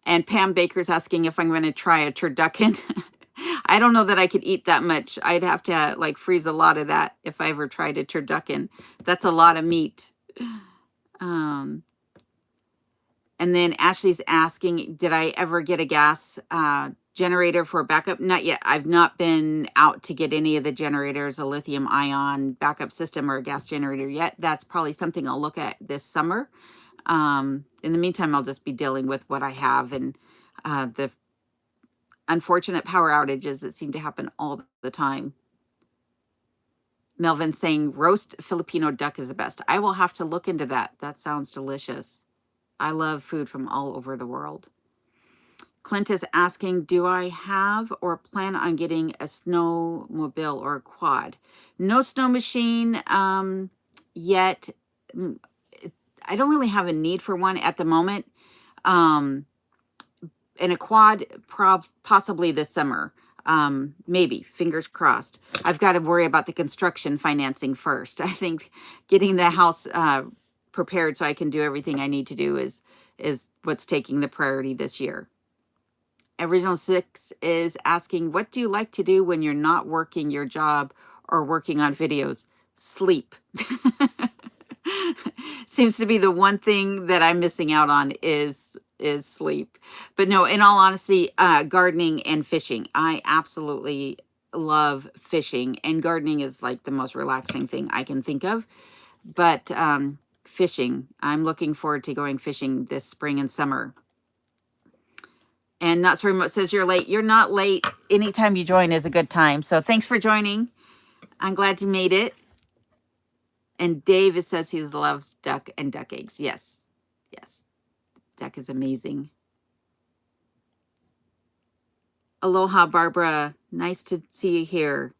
And Pam Baker's asking if I'm going to try a turducken. I don't know that I could eat that much. I'd have to like freeze a lot of that if I ever tried a turducken. That's a lot of meat. Um, and then Ashley's asking, did I ever get a gas generator for backup? Not yet. I've not been out to get any of the generators, a lithium ion backup system or a gas generator yet. That's probably something I'll look at this summer. In the meantime, I'll just be dealing with what I have and the unfortunate power outages that seem to happen all the time. Melvin saying roast Filipino duck is the best. I will have to look into that. That sounds delicious. I love food from all over the world. Clint is asking, do I have or plan on getting a snowmobile or a quad? No snow machine yet. I don't really have a need for one at the moment. And a quad possibly this summer. Maybe, fingers crossed. I've got to worry about the construction financing first. I think getting the house prepared so I can do everything I need to do is what's taking the priority this year. Original 6 is asking, what do you like to do when you're not working your job or working on videos? Sleep. Seems to be the one thing that I'm missing out on is sleep. But no, in all honesty, gardening and fishing. I absolutely love fishing, and gardening is like the most relaxing thing I can think of. But fishing, I'm looking forward to going fishing this spring and summer. And Not So Remote says you're late. You're not late. Anytime you join is a good time. So thanks for joining. I'm glad you made it. And David says he loves duck and duck eggs. Yes. Yes. Duck is amazing. Aloha, Barbara. Nice to see you here.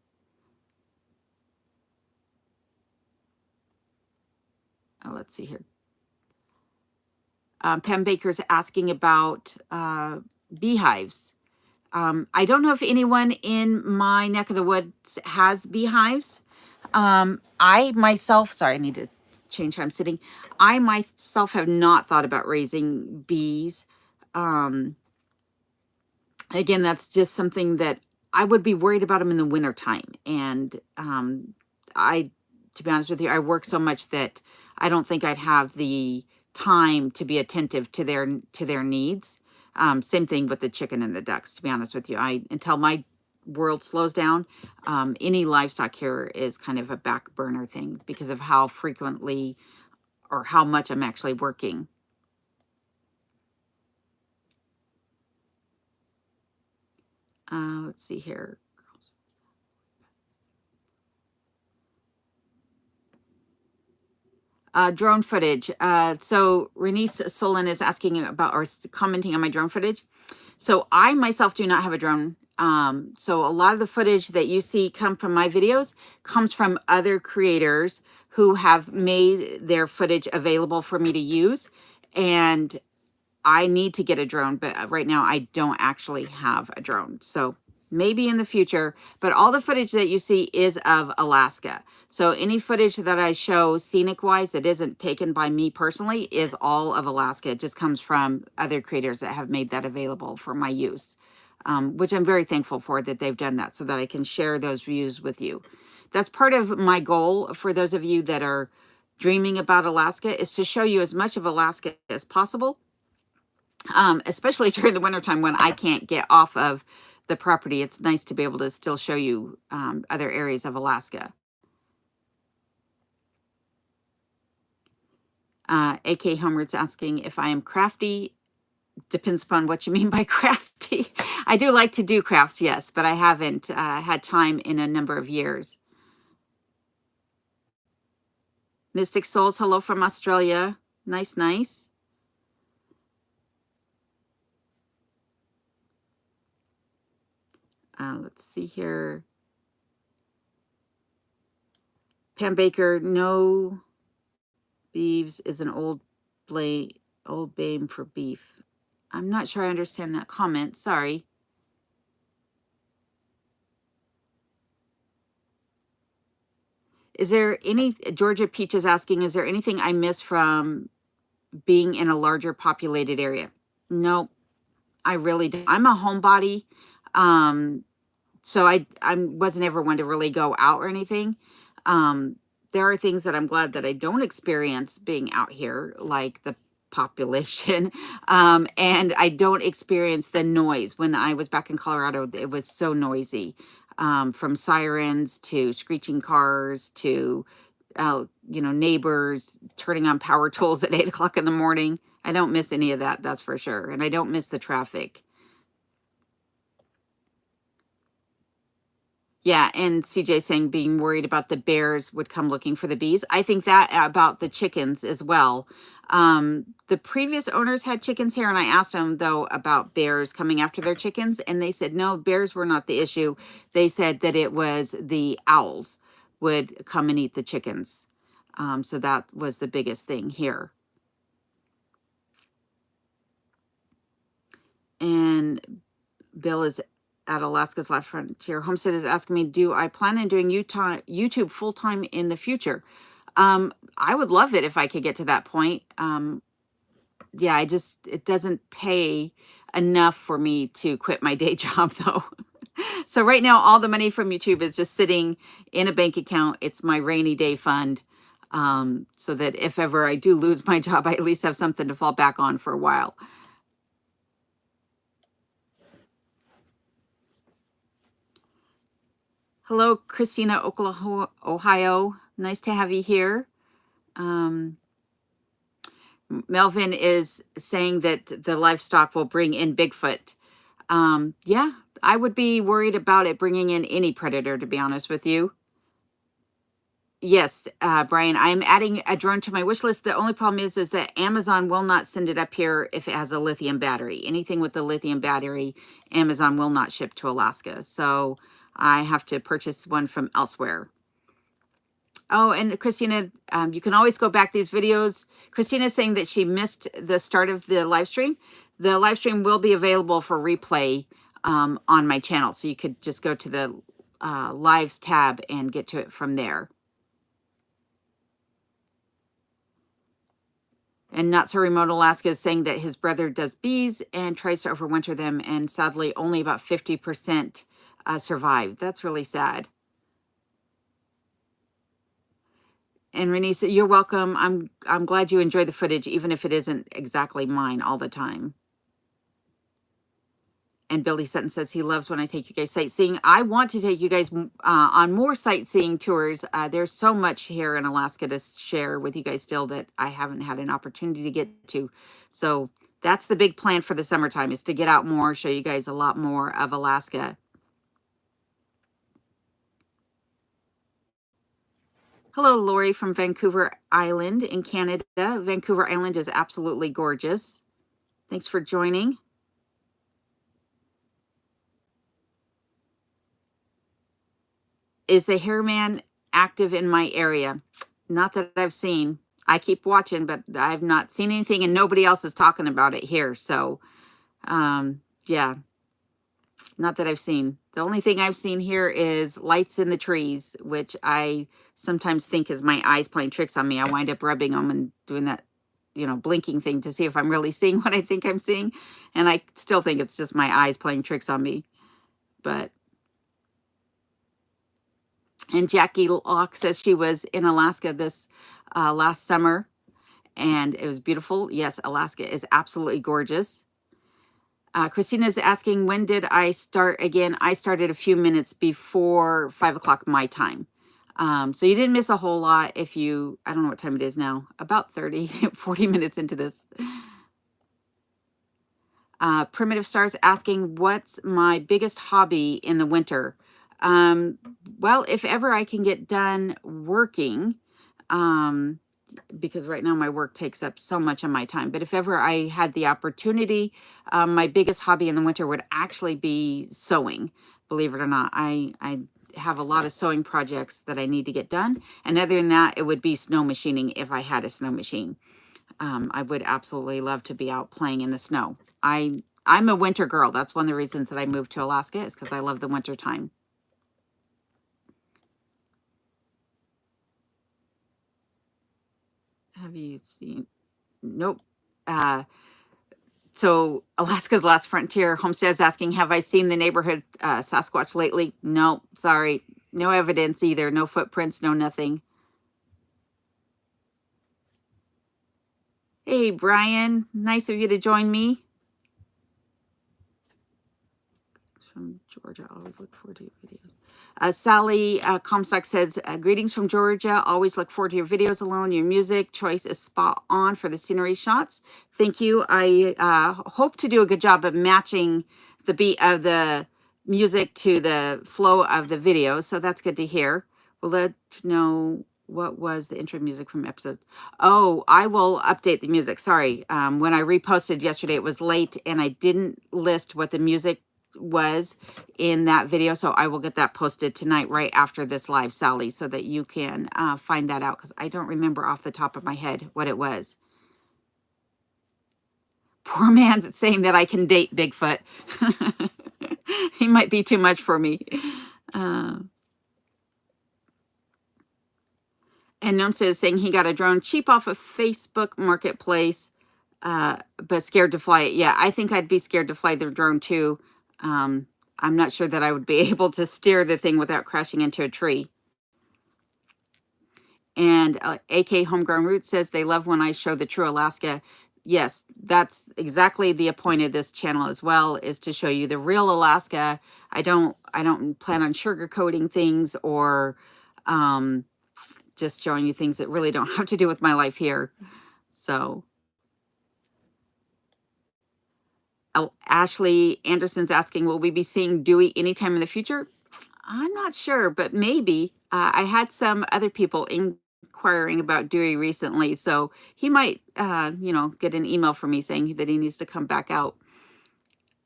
Let's see here. Pam Baker's asking about beehives. I don't know if anyone in my neck of the woods has beehives. I myself, sorry, I need to change how I'm sitting. I myself have not thought about raising bees. Again, that's just something that I would be worried about them in the wintertime. And to be honest with you, I work so much that I don't think I'd have the time to be attentive to their needs. Same thing with the chicken and the ducks, to be honest with you. Until my world slows down, any livestock here is kind of a back burner thing because of how frequently or how much I'm actually working. Let's see here. Drone footage. So Renice Solon is asking about or commenting on my drone footage. So I myself do not have a drone. So a lot of the footage that you see come from my videos comes from other creators who have made their footage available for me to use. And I need to get a drone, but right now I don't actually have a drone. So maybe in the future, but all the footage that you see is of Alaska. So any footage that I show scenic wise that isn't taken by me personally is all of Alaska. It just comes from other creators that have made that available for my use, which I'm very thankful for that they've done that so that I can share those views with you. That's part of my goal for those of you that are dreaming about Alaska is to show you as much of Alaska as possible. Especially during the wintertime when I can't get off of the property. It's nice to be able to still show you other areas of Alaska. AK Homered's asking if I am crafty. Depends upon what you mean by crafty. I do like to do crafts, yes, but I haven't had time in a number of years. Mystic Souls, hello from Australia. Nice, nice. Let's see here. Pam Baker, no beeves is an old bame for beef. I'm not sure I understand that comment. Sorry. Is there Georgia Peach is asking, is there anything I miss from being in a larger populated area? No, I really do. I'm a homebody. So I wasn't ever one to really go out or anything. Um, there are things that I'm glad that I don't experience being out here, like the population, and I don't experience the noise. When I was back in Colorado, it was so noisy, from sirens to screeching cars to, neighbors turning on power tools at 8 o'clock in the morning. I don't miss any of that, that's for sure, and I don't miss the traffic. Yeah, and CJ saying being worried about the bears would come looking for the bees. I think that about the chickens as well. The previous owners had chickens here, and I asked them though about bears coming after their chickens, and they said no, bears were not the issue. They said that it was the owls would come and eat the chickens. So that was the biggest thing here. And Bill is at Alaska's Last Frontier Homestead is asking me, do I plan on doing YouTube full time in the future? I would love it if I could get to that point. Yeah, it doesn't pay enough for me to quit my day job though. So right now, all the money from YouTube is just sitting in a bank account. It's my rainy day fund. So that if ever I do lose my job, I at least have something to fall back on for a while. Hello, Christina, Oklahoma, Ohio. Nice to have you here. Melvin is saying that the livestock will bring in Bigfoot. Yeah, I would be worried about it bringing in any predator, to be honest with you. Yes, Brian, I am adding a drone to my wish list. The only problem is that Amazon will not send it up here if it has a lithium battery. Anything with a lithium battery, Amazon will not ship to Alaska. So I have to purchase one from elsewhere. Oh, and Christina, you can always go back these videos. Christina's saying that she missed the start of the live stream. The live stream will be available for replay on my channel. So you could just go to the lives tab and get to it from there. And Not So Remote Alaska is saying that his brother does bees and tries to overwinter them. And sadly, only about 50% survived. That's really sad. And Renee, so you're welcome. I'm glad you enjoy the footage, even if it isn't exactly mine all the time. And Billy Sutton says he loves when I take you guys sightseeing. I want to take you guys on more sightseeing tours. There's so much here in Alaska to share with you guys still that I haven't had an opportunity to get to. So that's the big plan for the summertime, is to get out more, show you guys a lot more of Alaska. Hello, Lori from Vancouver Island in Canada. Vancouver Island is absolutely gorgeous. Thanks for joining. Is the Hairman active in my area? Not that I've seen. I keep watching, but I've not seen anything, and nobody else is talking about it here. So, yeah, not that I've seen. The only thing I've seen here is lights in the trees, which I sometimes think is my eyes playing tricks on me. I wind up rubbing them and doing that, blinking thing to see if I'm really seeing what I think I'm seeing. And I still think it's just my eyes playing tricks on me. But And Jackie Locke says she was in Alaska this last summer, and it was beautiful. Yes, Alaska is absolutely gorgeous. Christina's asking, when did I start again? I started a few minutes before 5 o'clock my time. So you didn't miss a whole lot if you, I don't know what time it is now, about 30, 40 minutes into this. Primitive Stars asking, what's my biggest hobby in the winter? Well, if ever I can get done working, because right now my work takes up so much of my time, but if ever I had the opportunity, my biggest hobby in the winter would actually be sewing. Believe it or not, I have a lot of sewing projects that I need to get done. And other than that, it would be snow machining if I had a snow machine. I would absolutely love to be out playing in the snow. I'm a winter girl. That's one of the reasons that I moved to Alaska, is because I love the winter time. Have you seen? Nope. So Alaska's Last Frontier. Homestead's asking, have I seen the neighborhood Sasquatch lately? No, sorry. No evidence either. No footprints, no nothing. Hey, Brian. Nice of you to join me. From Georgia. Always look forward to your videos. Sally Comstock says, greetings from Georgia. Always look forward to your videos alone. Your music choice is spot on for the scenery shots. Thank you. I hope to do a good job of matching the beat of the music to the flow of the video. So that's good to hear. We'll let you know what was the intro music from episode. Oh, I will update the music. Sorry. When I reposted yesterday, it was late and I didn't list what the music was in that video, so I will get that posted tonight right after this live, Sally, so that you can find that out, because I don't remember off the top of my head what it was. Poor man's saying that I can date Bigfoot. He might be too much for me. And Nomsa is saying he got a drone cheap off of Facebook Marketplace, but scared to fly it. Yeah, I think I'd be scared to fly the drone too. I'm not sure that I would be able to steer the thing without crashing into a tree. And AK Homegrown Roots says they love when I show the true Alaska. Yes, that's exactly the point of this channel as well, is to show you the real Alaska. I don't plan on sugarcoating things or just showing you things that really don't have to do with my life here. So Ashley Anderson's asking, will we be seeing Dewey anytime in the future? I'm not sure, but maybe. I had some other people inquiring about Dewey recently, so he might, get an email from me saying that he needs to come back out.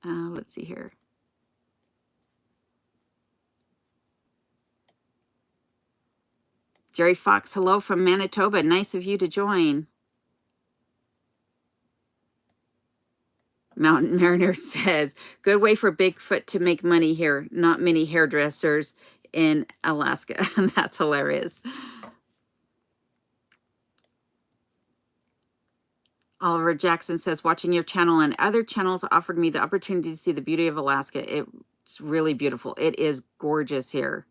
Let's see here. Jerry Fox, hello from Manitoba. Nice of you to join. Mountain Mariner says, good way for Bigfoot to make money here. Not many hairdressers in Alaska. That's hilarious. Oliver Jackson says, watching your channel and other channels offered me the opportunity to see the beauty of Alaska. It's really beautiful. It is gorgeous here.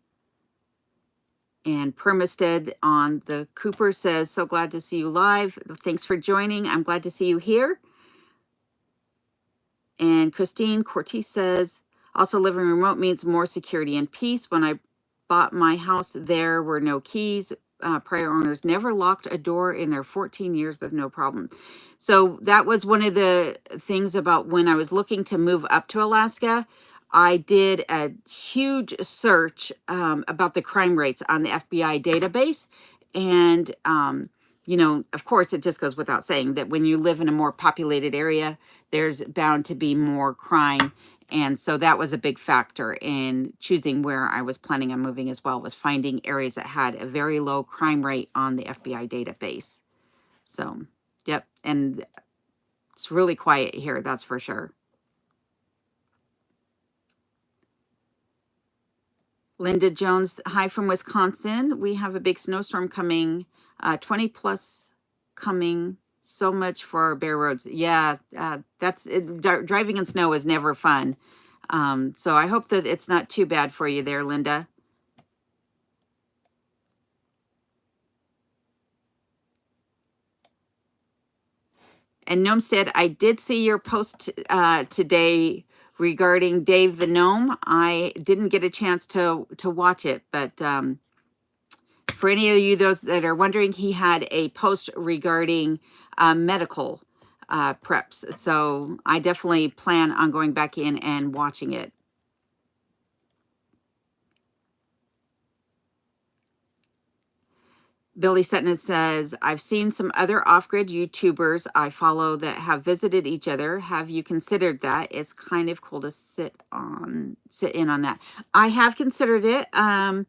And Permistead on the Cooper says, so glad to see you live. Thanks for joining. I'm glad to see you here. And Christine Cortez says, also living remote means more security and peace. When I bought my house, there were no keys. Prior owners never locked a door in their 14 years with no problem. So that was one of the things about when I was looking to move up to Alaska. I did a huge search about the crime rates on the FBI database. And, of course, it just goes without saying that when you live in a more populated area, there's bound to be more crime. And so that was a big factor in choosing where I was planning on moving as well, was finding areas that had a very low crime rate on the FBI database. So, yep. And it's really quiet here, that's for sure. Linda Jones, hi from Wisconsin. We have a big snowstorm coming, 20 plus coming. So much for our bare roads. Yeah, driving in snow is never fun. So I hope that it's not too bad for you there, Linda. And Gnomestead, I did see your post today regarding Dave the Gnome. I didn't get a chance to watch it, but for any of you, those that are wondering, he had a post regarding medical preps. So I definitely plan on going back in and watching it. Billy Sutton says, I've seen some other off-grid YouTubers I follow that have visited each other. Have you considered that? It's kind of cool to sit in on that. I have considered it, and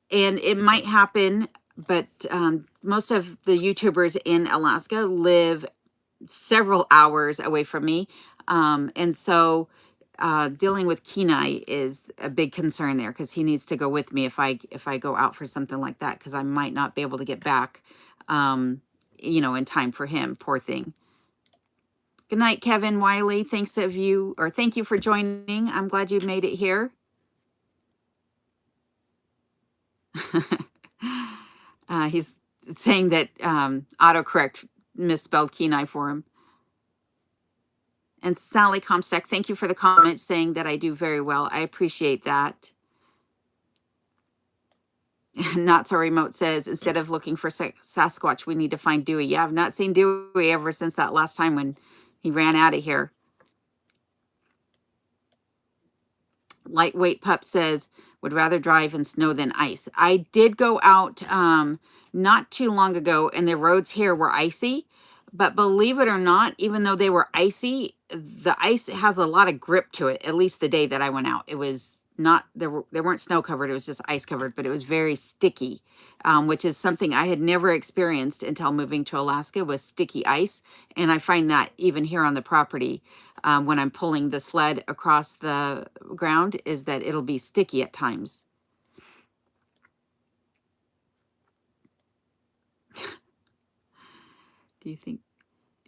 it might happen, but most of the YouTubers in Alaska live several hours away from me. And so dealing with Kenai is a big concern there, because he needs to go with me if I go out for something like that, because I might not be able to get back, in time for him, poor thing. Good night, Kevin Wiley. Thank you for joining. I'm glad you made it here. He's saying that autocorrect misspelled Kenai for him. And Sally Comstock, thank you for the comment saying that I do very well. I appreciate that. Not So Remote says, instead of looking for Sasquatch, we need to find Dewey. Yeah, I've not seen Dewey ever since that last time when he ran out of here. Lightweight Pup says, would rather drive in snow than ice. I did go out not too long ago, and the roads here were icy. But believe it or not, even though they were icy, the ice has a lot of grip to it, at least the day that I went out. It was not, they weren't snow covered, it was just ice covered, but it was very sticky, which is something I had never experienced until moving to Alaska, was sticky ice. And I find that even here on the property, when I'm pulling the sled across the ground, is that it'll be sticky at times. Do you think,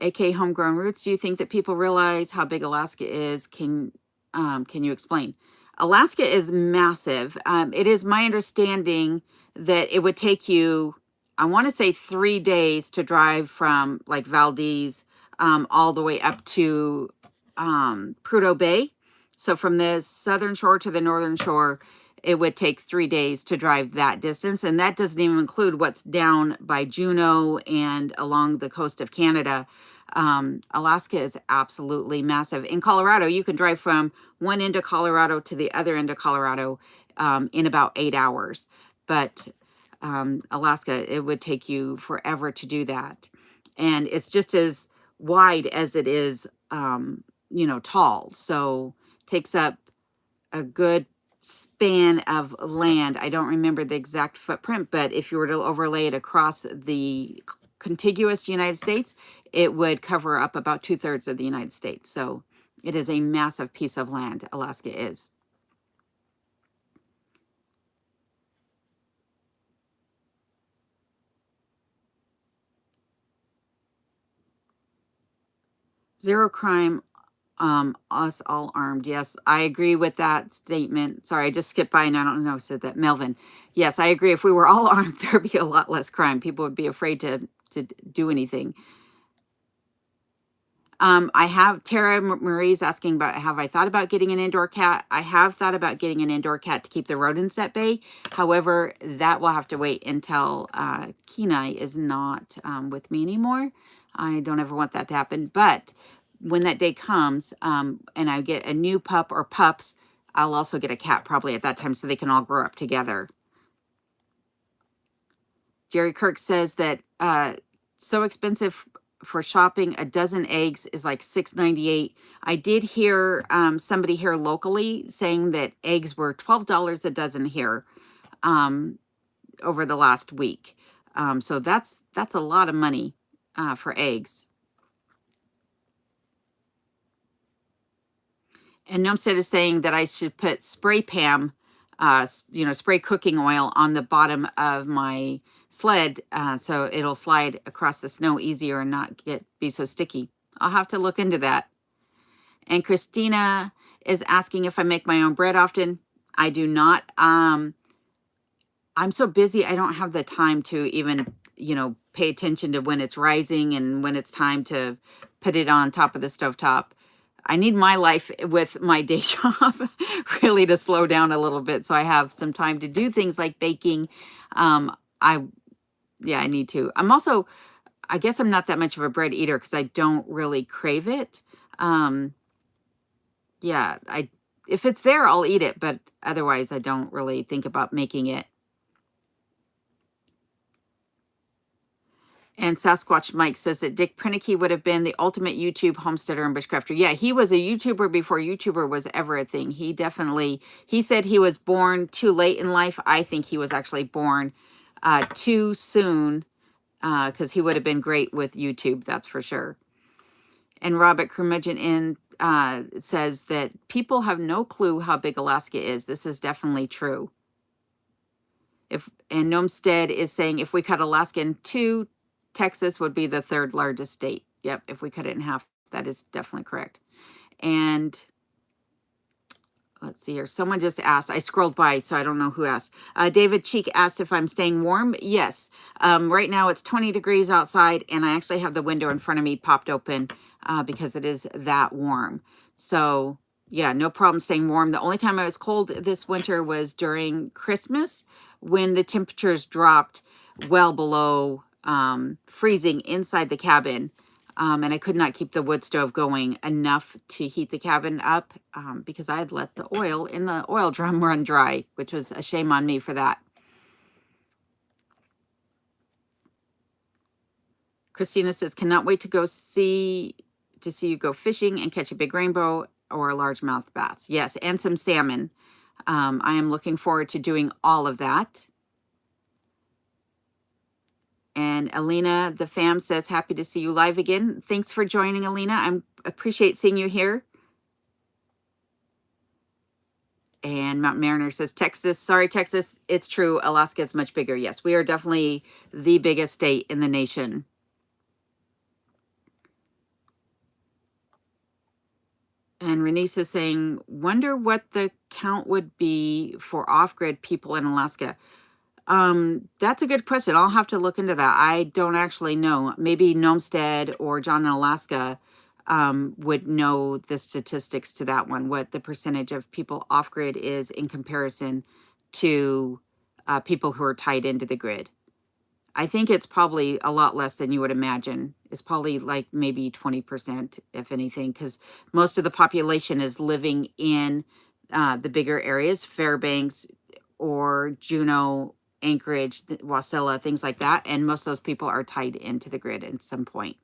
AK Homegrown Roots, do you think that people realize how big Alaska is? Can you explain? Alaska is massive. It is my understanding that it would take you, I want to say 3 days to drive from like Valdez all the way up to Prudhoe Bay. So from the southern shore to the northern shore, it would take 3 days to drive that distance. And that doesn't even include what's down by Juneau and along the coast of Canada. Alaska is absolutely massive. In Colorado, you can drive from one end of Colorado to the other end of Colorado in about 8 hours. But Alaska, it would take you forever to do that. And it's just as wide as it is, tall. So takes up a good span of land. I don't remember the exact footprint, but if you were to overlay it across the contiguous United States, it would cover up about 2/3 of the United States. So it is a massive piece of land, Alaska is. Zero crime, us all armed. Yes, I agree with that statement. Sorry, I just skipped by and I don't know who said that. Melvin. Yes, I agree. If we were all armed, there'd be a lot less crime. People would be afraid to do anything. I have Tara Marie's asking about, have I thought about getting an indoor cat? I have thought about getting an indoor cat to keep the rodents at bay. However, that will have to wait until Kenai is not with me anymore. I don't ever want that to happen. But when that day comes and I get a new pup or pups, I'll also get a cat probably at that time so they can all grow up together. Jerry Kirk says that so expensive for shopping. A dozen eggs is like $6.98. I did hear somebody here locally saying that eggs were $12 a dozen here over the last week. So that's a lot of money for eggs. And Nomstead is saying that I should put spray Pam, spray cooking oil on the bottom of my sled so it'll slide across the snow easier and not be so sticky. I'll have to look into that. And Christina is asking if I make my own bread often. I do not. I'm so busy, I don't have the time to even, pay attention to when it's rising and when it's time to put it on top of the stovetop. I need my life with my day job really to slow down a little bit so I have some time to do things like baking. I need to. I'm also, I guess I'm not that much of a bread eater because I don't really crave it. If it's there, I'll eat it, but otherwise I don't really think about making it. And Sasquatch Mike says that Dick Prinicky would have been the ultimate YouTube homesteader and bushcrafter. Yeah, he was a YouTuber before YouTuber was ever a thing. He said he was born too late in life. I think he was actually born too soon because he would have been great with YouTube, that's for sure. And Robert Curmudgeon says that people have no clue how big Alaska is. This is definitely true. And Nomstead is saying if we cut Alaska in two, Texas would be the third largest state. Yep, if we cut it in half. that is definitely correct. And let's see here. Someone just asked. I scrolled by, so I don't know who asked. David Cheek asked if I'm staying warm. Yes. Right now it's 20 degrees outside, and I actually have the window in front of me popped open because it is that warm. So, yeah, no problem staying warm. The only time I was cold this winter was during Christmas when the temperatures dropped well below freezing inside the cabin. And I could not keep the wood stove going enough to heat the cabin up because I had let the oil in the oil drum run dry, which was a shame on me for that. Christina says, cannot wait to see you go fishing and catch a big rainbow or a largemouth bass. Yes, and some salmon. I am looking forward to doing all of that. And Alina, the fam, says, happy to see you live again. Thanks for joining, Alina. I appreciate seeing you here. And Mountain Mariner says, Texas, sorry, Texas, it's true. Alaska is much bigger. Yes, we are definitely the biggest state in the nation. And Renise is saying, wonder what the count would be for off-grid people in Alaska. That's a good question. I'll have to look into that. I don't actually know. Maybe Nomstead or John in Alaska would know the statistics to that one, what the percentage of people off-grid is in comparison to people who are tied into the grid. I think it's probably a lot less than you would imagine. It's probably like maybe 20%, if anything, because most of the population is living in the bigger areas, Fairbanks or Juneau, Anchorage, Wasilla, things like that. And most of those people are tied into the grid at some point.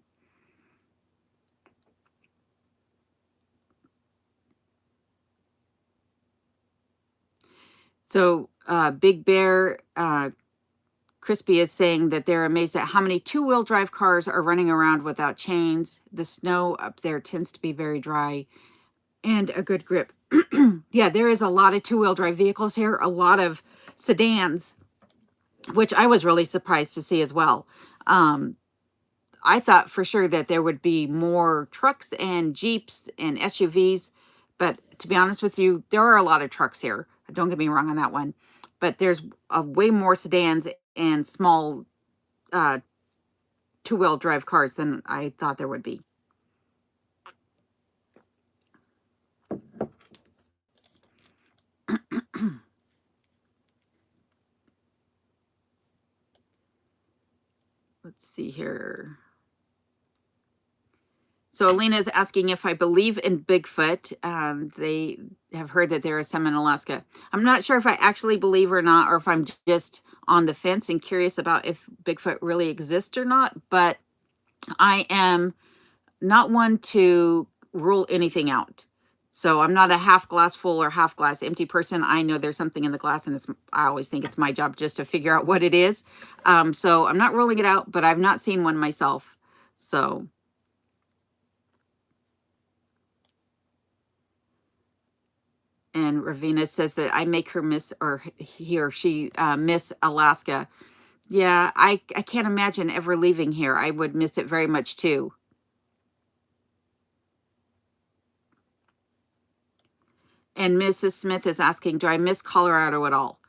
So Big Bear Crispy is saying that they're amazed at how many two-wheel drive cars are running around without chains. The snow up there tends to be very dry and a good grip. Yeah, there is a lot of two-wheel drive vehicles here, a lot of sedans, which I was really surprised to see as well. I thought for sure that there would be more trucks and Jeeps and SUVs, but to be honest with you, there are a lot of trucks here. Don't get me wrong on that one, but there's way more sedans and small two-wheel drive cars than I thought there would be. Let's see here. So Alina is asking if I believe in Bigfoot. They have heard that there are some in Alaska. I'm not sure if I actually believe or not, or if I'm just on the fence and curious about if Bigfoot really exists or not. But I am not one to rule anything out. So I'm not a half glass full or half glass empty person. I know there's something in the glass, and I always think it's my job just to figure out what it is. So I'm not ruling it out, but I've not seen one myself. So. And Ravina says that I make her miss, or he or she miss Alaska. Yeah, I can't imagine ever leaving here. I would miss it very much too. And Mrs. Smith is asking, do I miss Colorado at all?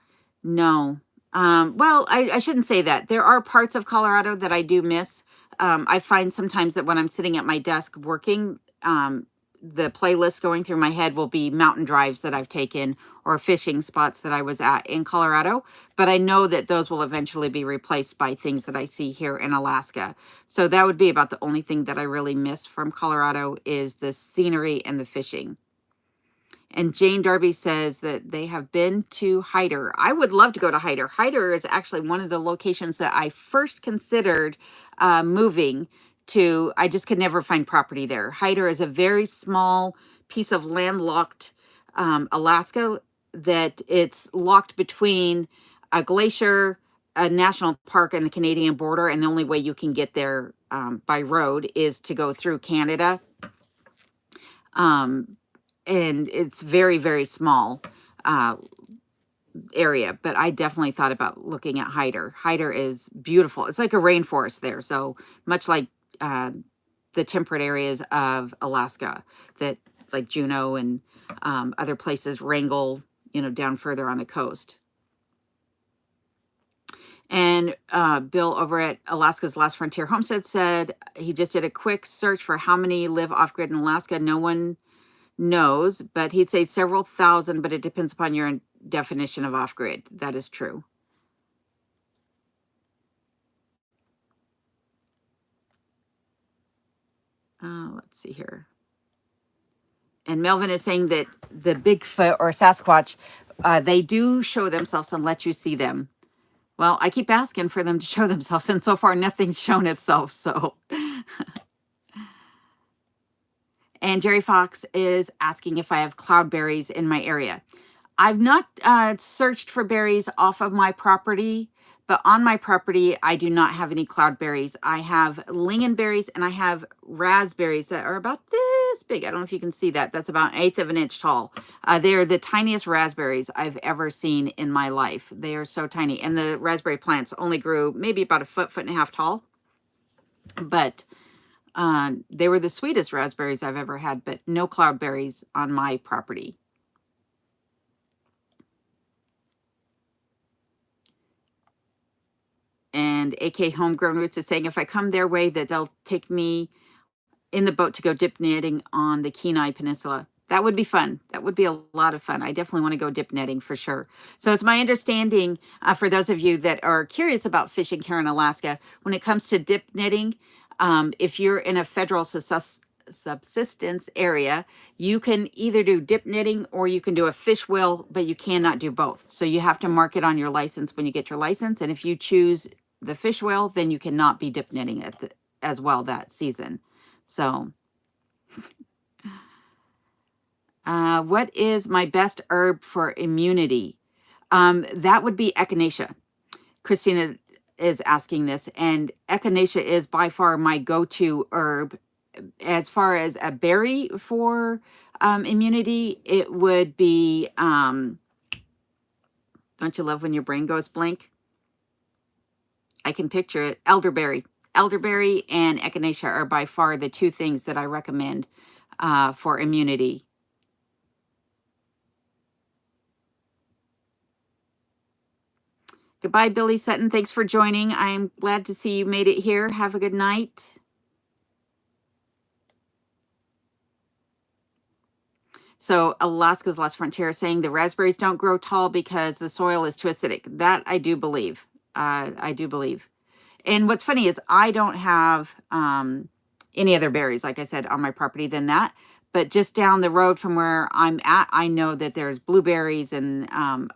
No. Well, I shouldn't say that. There are parts of Colorado that I do miss. I find sometimes that when I'm sitting at my desk working, the playlist going through my head will be mountain drives that I've taken or fishing spots that I was at in Colorado. But I know that those will eventually be replaced by things that I see here in Alaska. So that would be about the only thing that I really miss from Colorado is the scenery and the fishing. And Jane Darby says that they have been to Hyder. I would love to go to Hyder. Hyder is actually one of the locations that I first considered moving to. I just could never find property there. Hyder is a very small piece of landlocked Alaska that it's locked between a glacier, a national park, and the Canadian border. And the only way you can get there by road is to go through Canada. And it's very, very small area, but I definitely thought about looking at Hyder. Hyder is beautiful. It's like a rainforest there. So much like the temperate areas of Alaska, that like Juneau and other places, Wrangell, down further on the coast. And Bill over at Alaska's Last Frontier Homestead said he just did a quick search for how many live off-grid in Alaska. No one knows, but he'd say several thousand, but it depends upon your definition of off-grid. That is true. Let's see here. And Melvin is saying that the Bigfoot or Sasquatch, they do show themselves and let you see them. Well, I keep asking for them to show themselves, and so far nothing's shown itself, so. And Jerry Fox is asking if I have cloudberries in my area. I've not searched for berries off of my property, but on my property, I do not have any cloudberries. I have lingonberries and I have raspberries that are about this big. I don't know if you can see that. That's about 1/8 of an inch tall. They're the tiniest raspberries I've ever seen in my life. They are so tiny. And the raspberry plants only grew maybe about a foot, 1.5 feet tall. But they were the sweetest raspberries I've ever had, but no cloudberries on my property. And AK Homegrown Roots is saying if I come their way, that they'll take me in the boat to go dip netting on the Kenai Peninsula. That would be fun. That would be a lot of fun. I definitely want to go dip netting for sure. So it's my understanding, for those of you that are curious about fishing here in Alaska, when it comes to dip netting, if you're in a federal subsistence area, you can either do dip netting or you can do a fish wheel, but you cannot do both. So you have to mark it on your license when you get your license. And if you choose the fish wheel, then you cannot be dip netting as well that season. So what is my best herb for immunity? That would be echinacea. Christina is asking this, and echinacea is by far my go-to herb. As far as a berry for immunity, it would be, don't you love when your brain goes blank? I can picture it. Elderberry. Elderberry and echinacea are by far the two things that I recommend for immunity. Goodbye, Billy Sutton. Thanks for joining. I'm glad to see you made it here. Have a good night. So Alaska's Last Frontier is saying the raspberries don't grow tall because the soil is too acidic. That I do believe. I do believe. And what's funny is I don't have any other berries, like I said, on my property than that. But just down the road from where I'm at, I know that there's blueberries and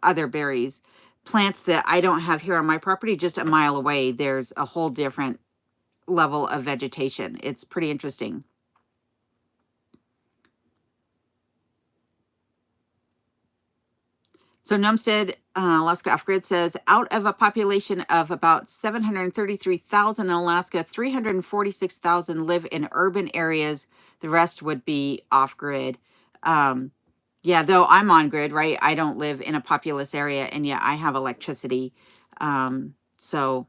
other berries, plants that I don't have here on my property. Just a mile away, there's a whole different level of vegetation. It's pretty interesting. So Numstead, Alaska Off-Grid says, out of a population of about 733,000 in Alaska, 346,000 live in urban areas. The rest would be off-grid. Yeah, though I'm on grid, right? I don't live in a populous area, and yeah, I have electricity. So,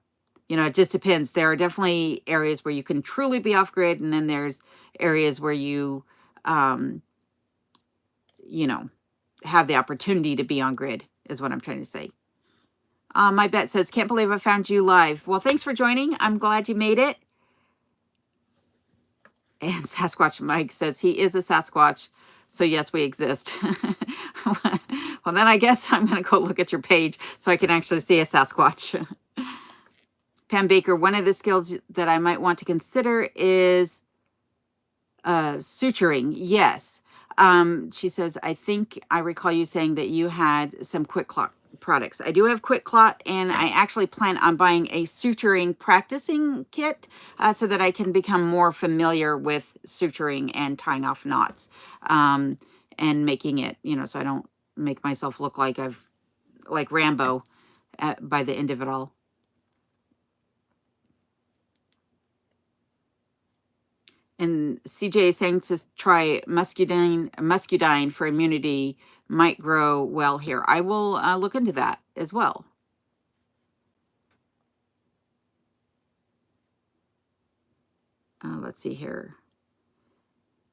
it just depends. There are definitely areas where you can truly be off-grid, and then there's areas where you, have the opportunity to be on grid, is what I'm trying to say. My bet says, can't believe I found you live. Well, thanks for joining. I'm glad you made it. And Sasquatch Mike says he is a Sasquatch. So yes, we exist. Well, then I guess I'm going to go look at your page so I can actually see a Sasquatch. Pam Baker, one of the skills that I might want to consider is suturing. Yes. She says, I think I recall you saying that you had some QuikClot products. I do have QuikClot, and I actually plan on buying a suturing practicing kit so that I can become more familiar with suturing and tying off knots and making it, so I don't make myself look like like Rambo by the end of it all. And CJ is saying to try muscadine for immunity might grow well here. I will look into that as well. Let's see here.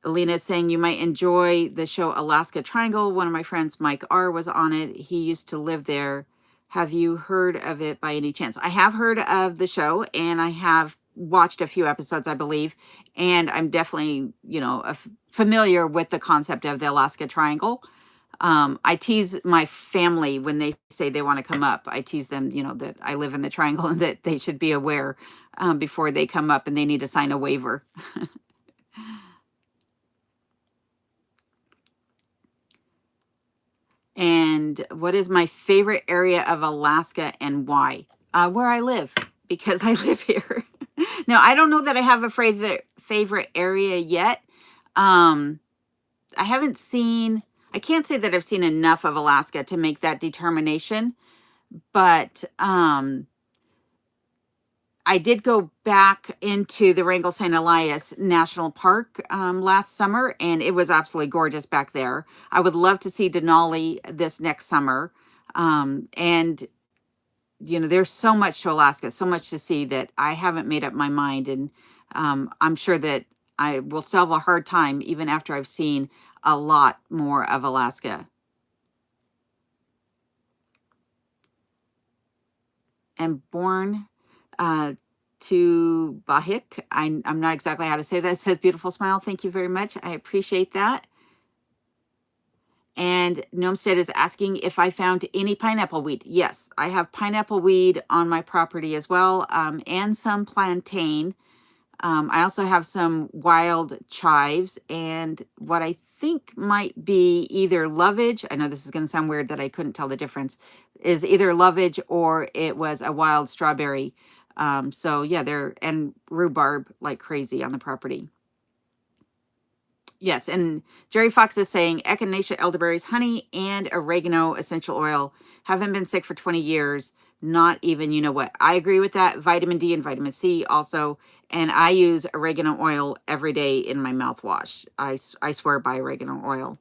Alina is saying you might enjoy the show Alaska Triangle. One of my friends, Mike R., was on it. He used to live there. Have you heard of it by any chance? I have heard of the show, and I have watched a few episodes, I believe. And I'm definitely, familiar with the concept of the Alaska Triangle. I tease my family when they say they want to come up. I tease them, that I live in the triangle and that they should be aware before they come up and they need to sign a waiver. And what is my favorite area of Alaska and why? Where I live, because I live here. Now, I don't know that I have a favorite area yet. I haven't seen, I can't say that I've seen enough of Alaska to make that determination, but I did go back into the Wrangell St. Elias National Park last summer, and it was absolutely gorgeous back there. I would love to see Denali this next summer. And, there's so much to Alaska, so much to see that I haven't made up my mind. And I'm sure that I will still have a hard time even after I've seen a lot more of Alaska. And born to Bahik. I'm not exactly how to say that. It says beautiful smile. Thank you very much. I appreciate that. And Gnomestead is asking if I found any pineapple weed. Yes, I have pineapple weed on my property as well, and some plantain. I also have some wild chives, and what I think might be either lovage. I know this is going to sound weird that I couldn't tell the difference. Is either lovage or it was a wild strawberry. So yeah, and rhubarb like crazy on the property. Yes, and Jerry Fox is saying echinacea, elderberries, honey, and oregano essential oil. Haven't been sick for 20 years. Not even, you know what? I agree with that. Vitamin D and vitamin C also. And I use oregano oil every day in my mouthwash. I swear by oregano oil.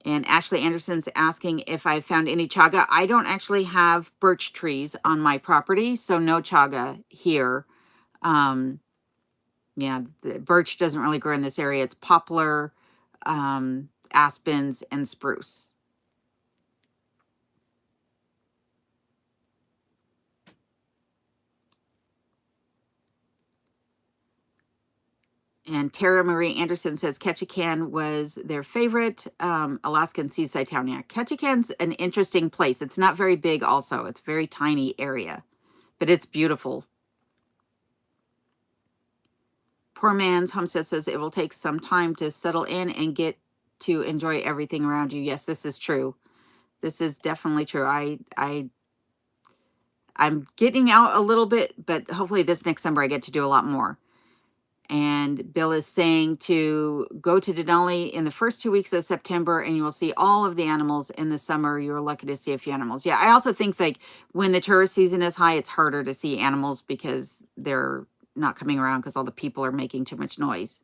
And Ashley Anderson's asking if I found any chaga. I don't actually have birch trees on my property, so no chaga here. Yeah, the birch doesn't really grow in this area. It's poplar, aspens, and spruce. And Tara Marie Anderson says Ketchikan was their favorite Alaskan seaside town. Yeah, Ketchikan's an interesting place. It's not very big also. It's a very tiny area, but it's beautiful. Poor Man's Homestead says it will take some time to settle in and get to enjoy everything around you. Yes, this is true. This is definitely true. I'm getting out a little bit, but hopefully this next summer I get to do a lot more. And Bill is saying to go to Denali in the first 2 weeks of September and you will see all of the animals. In the summer, you're lucky to see a few animals. Yeah, I also think like when the tourist season is high, it's harder to see animals because they're not coming around because all the people are making too much noise.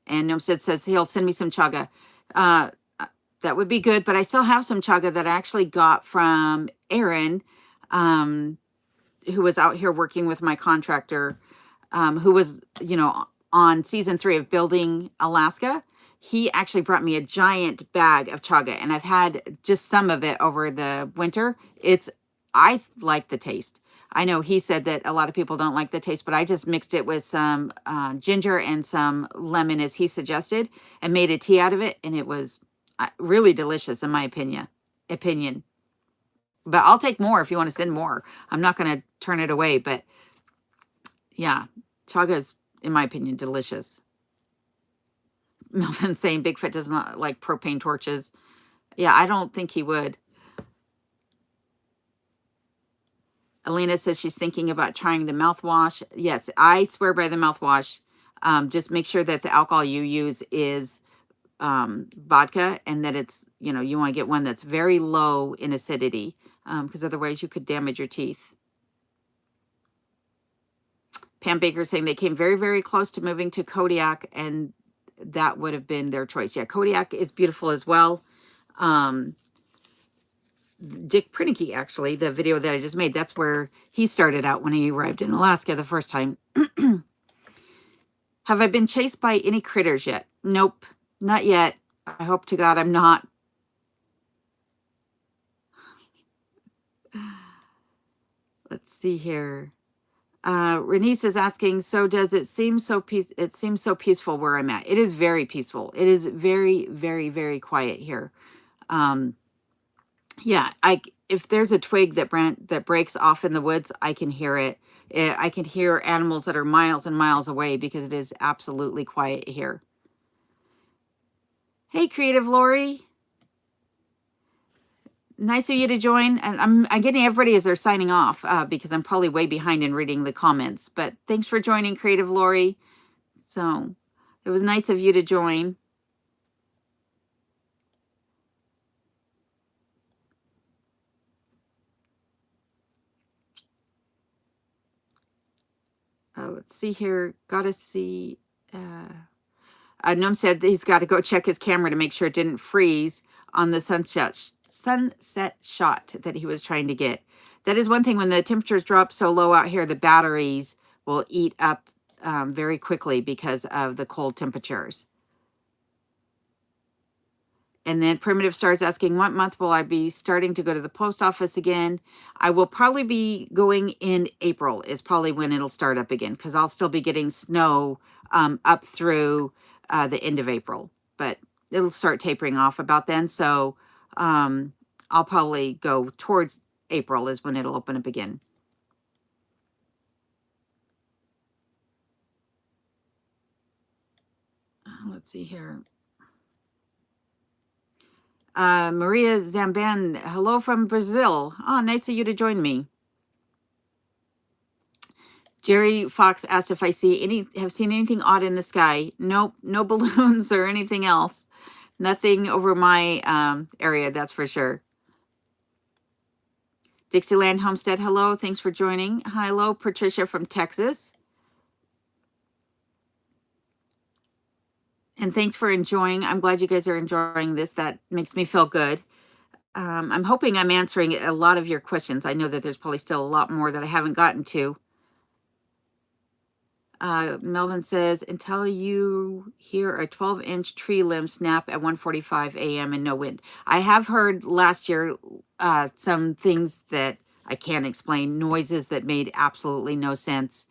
And Nomstead says he'll send me some chaga. That would be good, but I still have some chaga that I actually got from Aaron, who was out here working with my contractor, who was, on season 3 of Building Alaska. He actually brought me a giant bag of chaga, and I've had just some of it over the winter. I like the taste. I know he said that a lot of people don't like the taste, but I just mixed it with some ginger and some lemon as he suggested and made a tea out of it. And it was really delicious in my opinion. But I'll take more if you want to send more. I'm not going to turn it away, but yeah, chaga is, in my opinion, delicious. Melvin saying Bigfoot does not like propane torches. Yeah, I don't think he would. Alina says she's thinking about trying the mouthwash. Yes, I swear by the mouthwash. Just make sure that the alcohol you use is vodka and that it's, you want to get one that's very low in acidity because otherwise you could damage your teeth. Pam Baker saying they came very, very close to moving to Kodiak and that would have been their choice. Yeah, Kodiak is beautiful as well. Dick Prinicky, actually, the video that I just made, that's where he started out when he arrived in Alaska the first time. Have I been chased by any critters yet? Nope, not yet. I hope to God I'm not. Let's see here. Renice is asking, so does it seem so it seems so peaceful where I'm at? It is very peaceful. It is very, very, very quiet here. Yeah, if there's a twig that breaks off in the woods, I can hear it. I can hear animals that are miles and miles away because it is absolutely quiet here. Hey, Creative Lori. Nice of you to join. And I'm getting everybody as they're signing off because I'm probably way behind in reading the comments. But thanks for joining, Creative Lori. So it was nice of you to join. Let's see here. Gotta see. Num said he's got to go check his camera to make sure it didn't freeze on the sunset shot that he was trying to get. That is one thing, when the temperatures drop so low out here, the batteries will eat up very quickly because of the cold temperatures. And then Primitive Stars asking, what month will I be starting to go to the post office again? I will probably be going in April is probably when it'll start up again, because I'll still be getting snow up through the end of April. But it'll start tapering off about then. So I'll probably go towards April is when it'll open up again. Let's see here. Maria Zamban, hello from Brazil. Oh, nice of you to join me. Jerry Fox asked if I have seen anything odd in the sky. Nope, no balloons or anything else. Nothing over my area, that's for sure. Dixieland Homestead, hello, thanks for joining. Hello, Patricia from Texas. And thanks for enjoying. I'm glad you guys are enjoying this. That makes me feel good. I'm hoping I'm answering a lot of your questions. I know that there's probably still a lot more that I haven't gotten to. Melvin says, until you hear a 12-inch tree limb snap at 1:45 a.m. and no wind. I have heard last year some things that I can't explain, noises that made absolutely no sense.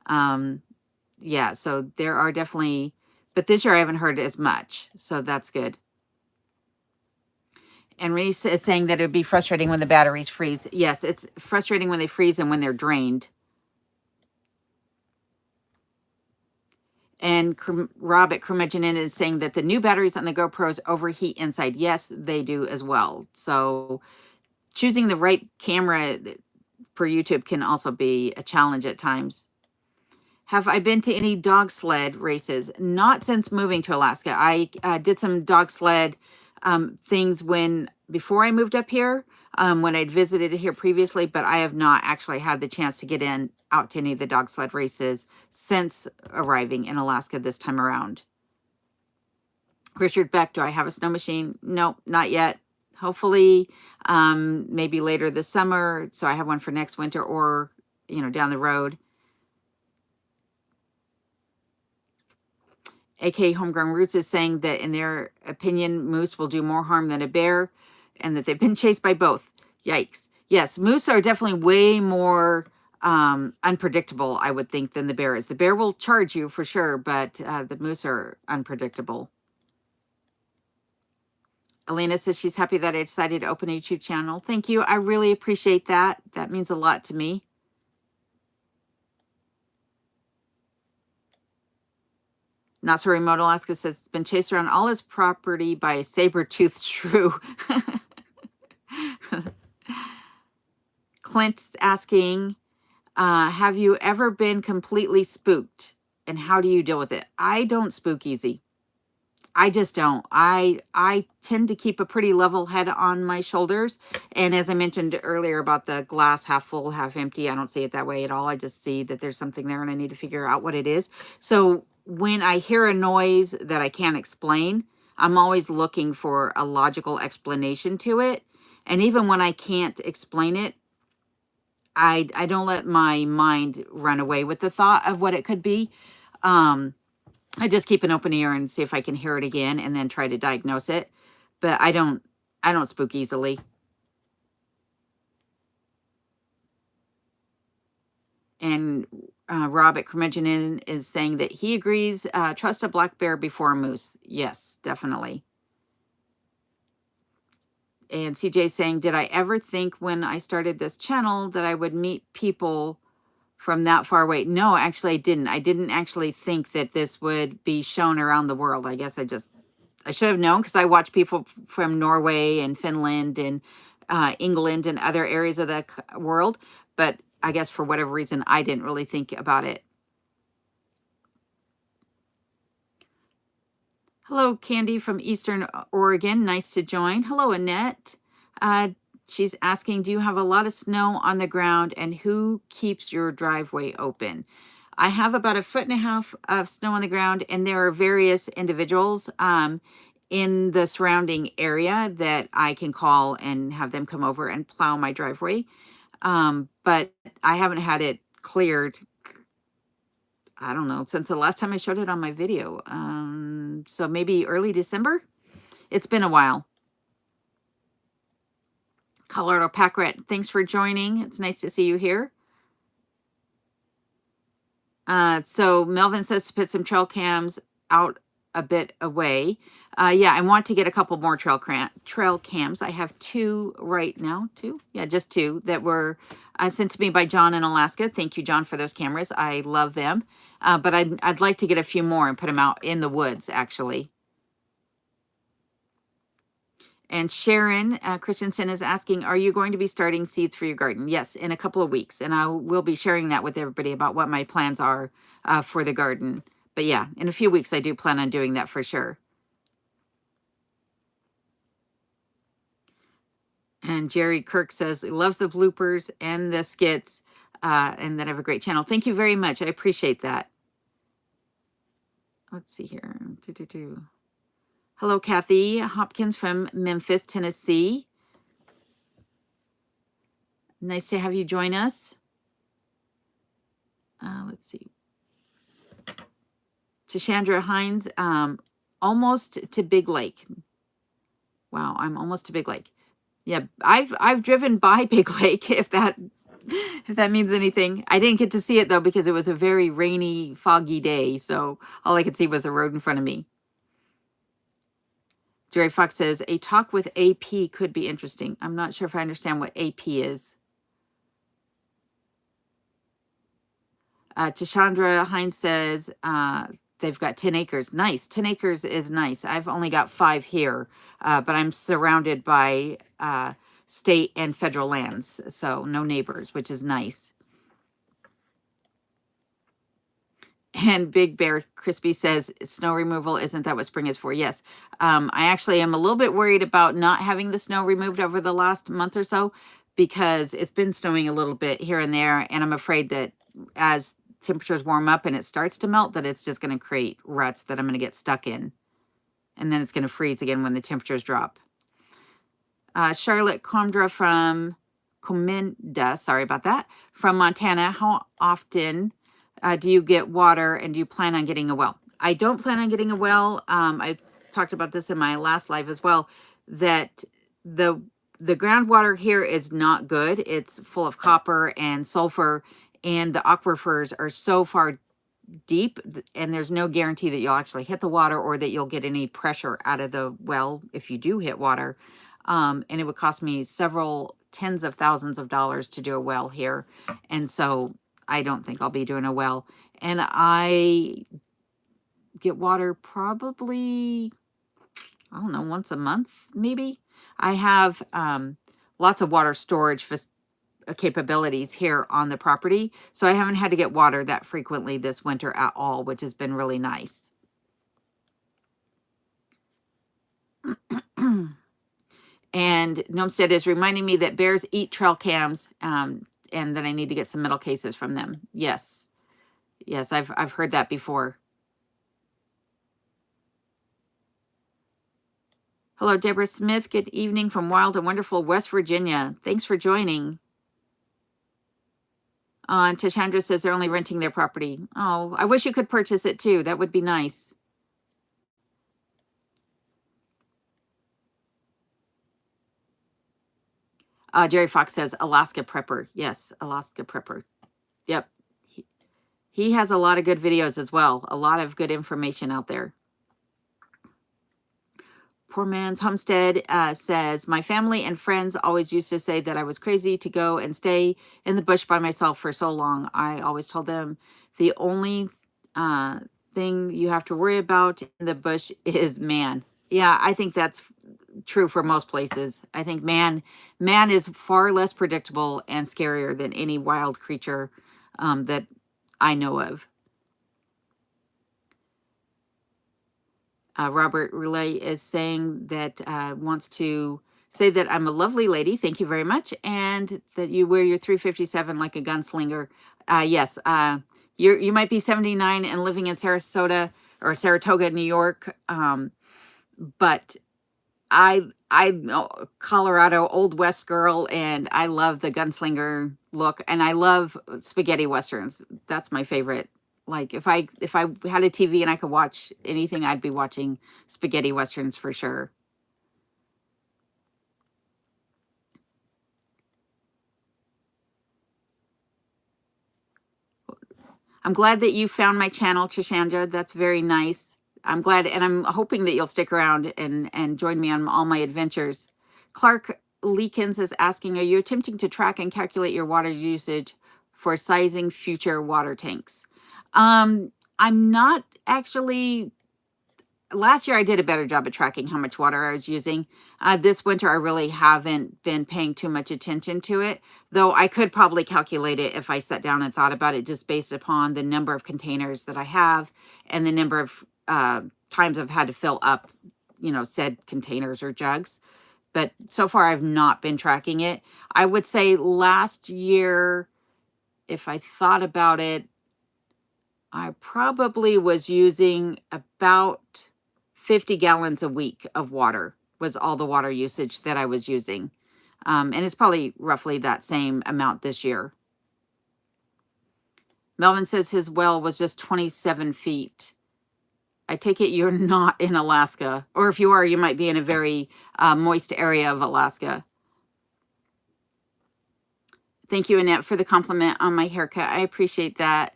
Yeah, so there are definitely, but this year I haven't heard as much, so that's good. And Reese is saying that it would be frustrating when the batteries freeze. Yes, it's frustrating when they freeze and when they're drained. And Rob at Curmudgeon is saying that the new batteries on the GoPros overheat inside. Yes, they do as well. So choosing the right camera for YouTube can also be a challenge at times. Have I been to any dog sled races? Not since moving to Alaska. I did some dog sled things before I moved up here, when I'd visited here previously, but I have not actually had the chance to get out to any of the dog sled races since arriving in Alaska this time around. Richard Beck, do I have a snow machine? No, not yet. Hopefully, maybe later this summer. So I have one for next winter or, down the road. AK Homegrown Roots is saying that in their opinion, moose will do more harm than a bear and that they've been chased by both. Yikes. Yes, moose are definitely way more unpredictable, I would think, than the bear is. The bear will charge you for sure, but the moose are unpredictable. Elena says she's happy that I decided to open a YouTube channel. Thank you. I really appreciate that. That means a lot to me. Not so remote Alaska says it's been chased around all his property by a saber-toothed shrew. Clint's asking, have you ever been completely spooked? And how do you deal with it? I don't spook easy. I just don't. I tend to keep a pretty level head on my shoulders. And as I mentioned earlier about the glass half full, half empty, I don't see it that way at all. I just see that there's something there and I need to figure out what it is. So when I hear a noise that I can't explain, I'm always looking for a logical explanation to it. And even when I can't explain it, I don't let my mind run away with the thought of what it could be. I just keep an open ear and see if I can hear it again and then try to diagnose it. But I don't spook easily. And Rob at Curmudgeon is saying that he agrees, trust a black bear before a moose. Yes, definitely. And CJ saying, did I ever think when I started this channel that I would meet people from that far away? No, actually I didn't. I didn't actually think that this would be shown around the world. I guess I should have known, because I watch people from Norway and Finland and England and other areas of the world. But I guess for whatever reason, I didn't really think about it. Hello, Candy from Eastern Oregon. Nice to join. Hello, Annette. She's asking, do you have a lot of snow on the ground, and who keeps your driveway open? I have about 1.5 feet of snow on the ground, and there are various individuals in the surrounding area that I can call and have them come over and plow my driveway. But I haven't had it cleared, I don't know, since the last time I showed it on my video. So maybe early December. It's been a while. Colorado Pack Rat, thanks for joining. It's nice to see you here. So Melvin says to put some trail cams out a bit away. Yeah, I want to get a couple more trail cams. I have 2 right now. 2? Yeah, just 2 that were sent to me by John in Alaska. Thank you, John, for those cameras. I love them. But I'd like to get a few more and put them out in the woods, actually. And Sharon Christensen is asking, are you going to be starting seeds for your garden? Yes, in a couple of weeks. And I will be sharing that with everybody about what my plans are for the garden. But yeah, in a few weeks, I do plan on doing that for sure. And Jerry Kirk says he loves the bloopers and the skits and that I have a great channel. Thank you very much. I appreciate that. Let's see here. Hello, Kathy Hopkins from Memphis, Tennessee. Nice to have you join us. Let's see. Tashandra Hines, almost to Big Lake. Wow, I'm almost to Big Lake. Yeah, I've driven by Big Lake, if that means anything. I didn't get to see it though because it was a very rainy, foggy day, so all I could see was a road in front of me. Jerry Fox says, a talk with AP could be interesting. I'm not sure if I understand what AP is. Tashandra Hines says, they've got 10 acres. Nice. 10 acres is nice. I've only got 5 here, but I'm surrounded by state and federal lands, so no neighbors, which is nice. And Big Bear Crispy says, snow removal, isn't that what spring is for? Yes. I actually am a little bit worried about not having the snow removed over the last month or so, because it's been snowing a little bit here and there, and I'm afraid that as temperatures warm up and it starts to melt, that it's just going to create ruts that I'm going to get stuck in. And then it's going to freeze again when the temperatures drop. Charlotte Comdra from Cominda, sorry about that, from Montana. How often do you get water, and do you plan on getting a well? I don't plan on getting a well. I talked about this in my last live as well, that the groundwater here is not good. It's full of copper and sulfur, and the aquifers are so far deep, and there's no guarantee that you'll actually hit the water or that you'll get any pressure out of the well if you do hit water. And it would cost me several tens of thousands of dollars to do a well here. And so I don't think I'll be doing a well. And I get water probably, I don't know, once a month, maybe. I have lots of water storage capabilities here on the property. So I haven't had to get water that frequently this winter at all, which has been really nice. And Gnomestead is reminding me that bears eat trail cams, and that I need to get some metal cases from them. Yes. Yes, I've heard that before. Hello, Deborah Smith. Good evening from wild and wonderful West Virginia. Thanks for joining. And Tashandra says they're only renting their property. Oh, I wish you could purchase it too. That would be nice. Jerry Fox says Alaska Prepper. Yes, Alaska Prepper. Yep. He has a lot of good videos as well. A lot of good information out there. Poor Man's Homestead says, my family and friends always used to say that I was crazy to go and stay in the bush by myself for so long. I always told them the only thing you have to worry about in the bush is man. Yeah, I think that's true for most places. I think man is far less predictable and scarier than any wild creature that I know of. Robert Roulet is saying that wants to say that I'm a lovely lady. Thank you very much. And that you wear your 357 like a gunslinger. Yes, you might be 79 and living in Sarasota or Saratoga, New York. But I'm a Colorado Old West girl, and I love the gunslinger look, and I love spaghetti westerns. That's my favorite. Like if I had a TV and I could watch anything, I'd be watching spaghetti westerns for sure. I'm glad that you found my channel, Trishanda. That's very nice. I'm glad, and I'm hoping that you'll stick around and join me on all my adventures. Clark Leakins is asking, are you attempting to track and calculate your water usage for sizing future water tanks? I'm not actually. Last year I did a better job at tracking how much water I was using. This winter I really haven't been paying too much attention to it, though I could probably calculate it if I sat down and thought about it, just based upon the number of containers that I have and the number of times I've had to fill up, said containers or jugs. But so far I've not been tracking it. I would say last year, if I thought about it, I probably was using about 50 gallons a week of water was all the water usage that I was using. And it's probably roughly that same amount this year. Melvin says his well was just 27 feet. I take it you're not in Alaska, or if you are, you might be in a very moist area of Alaska. Thank you, Annette, for the compliment on my haircut. I appreciate that.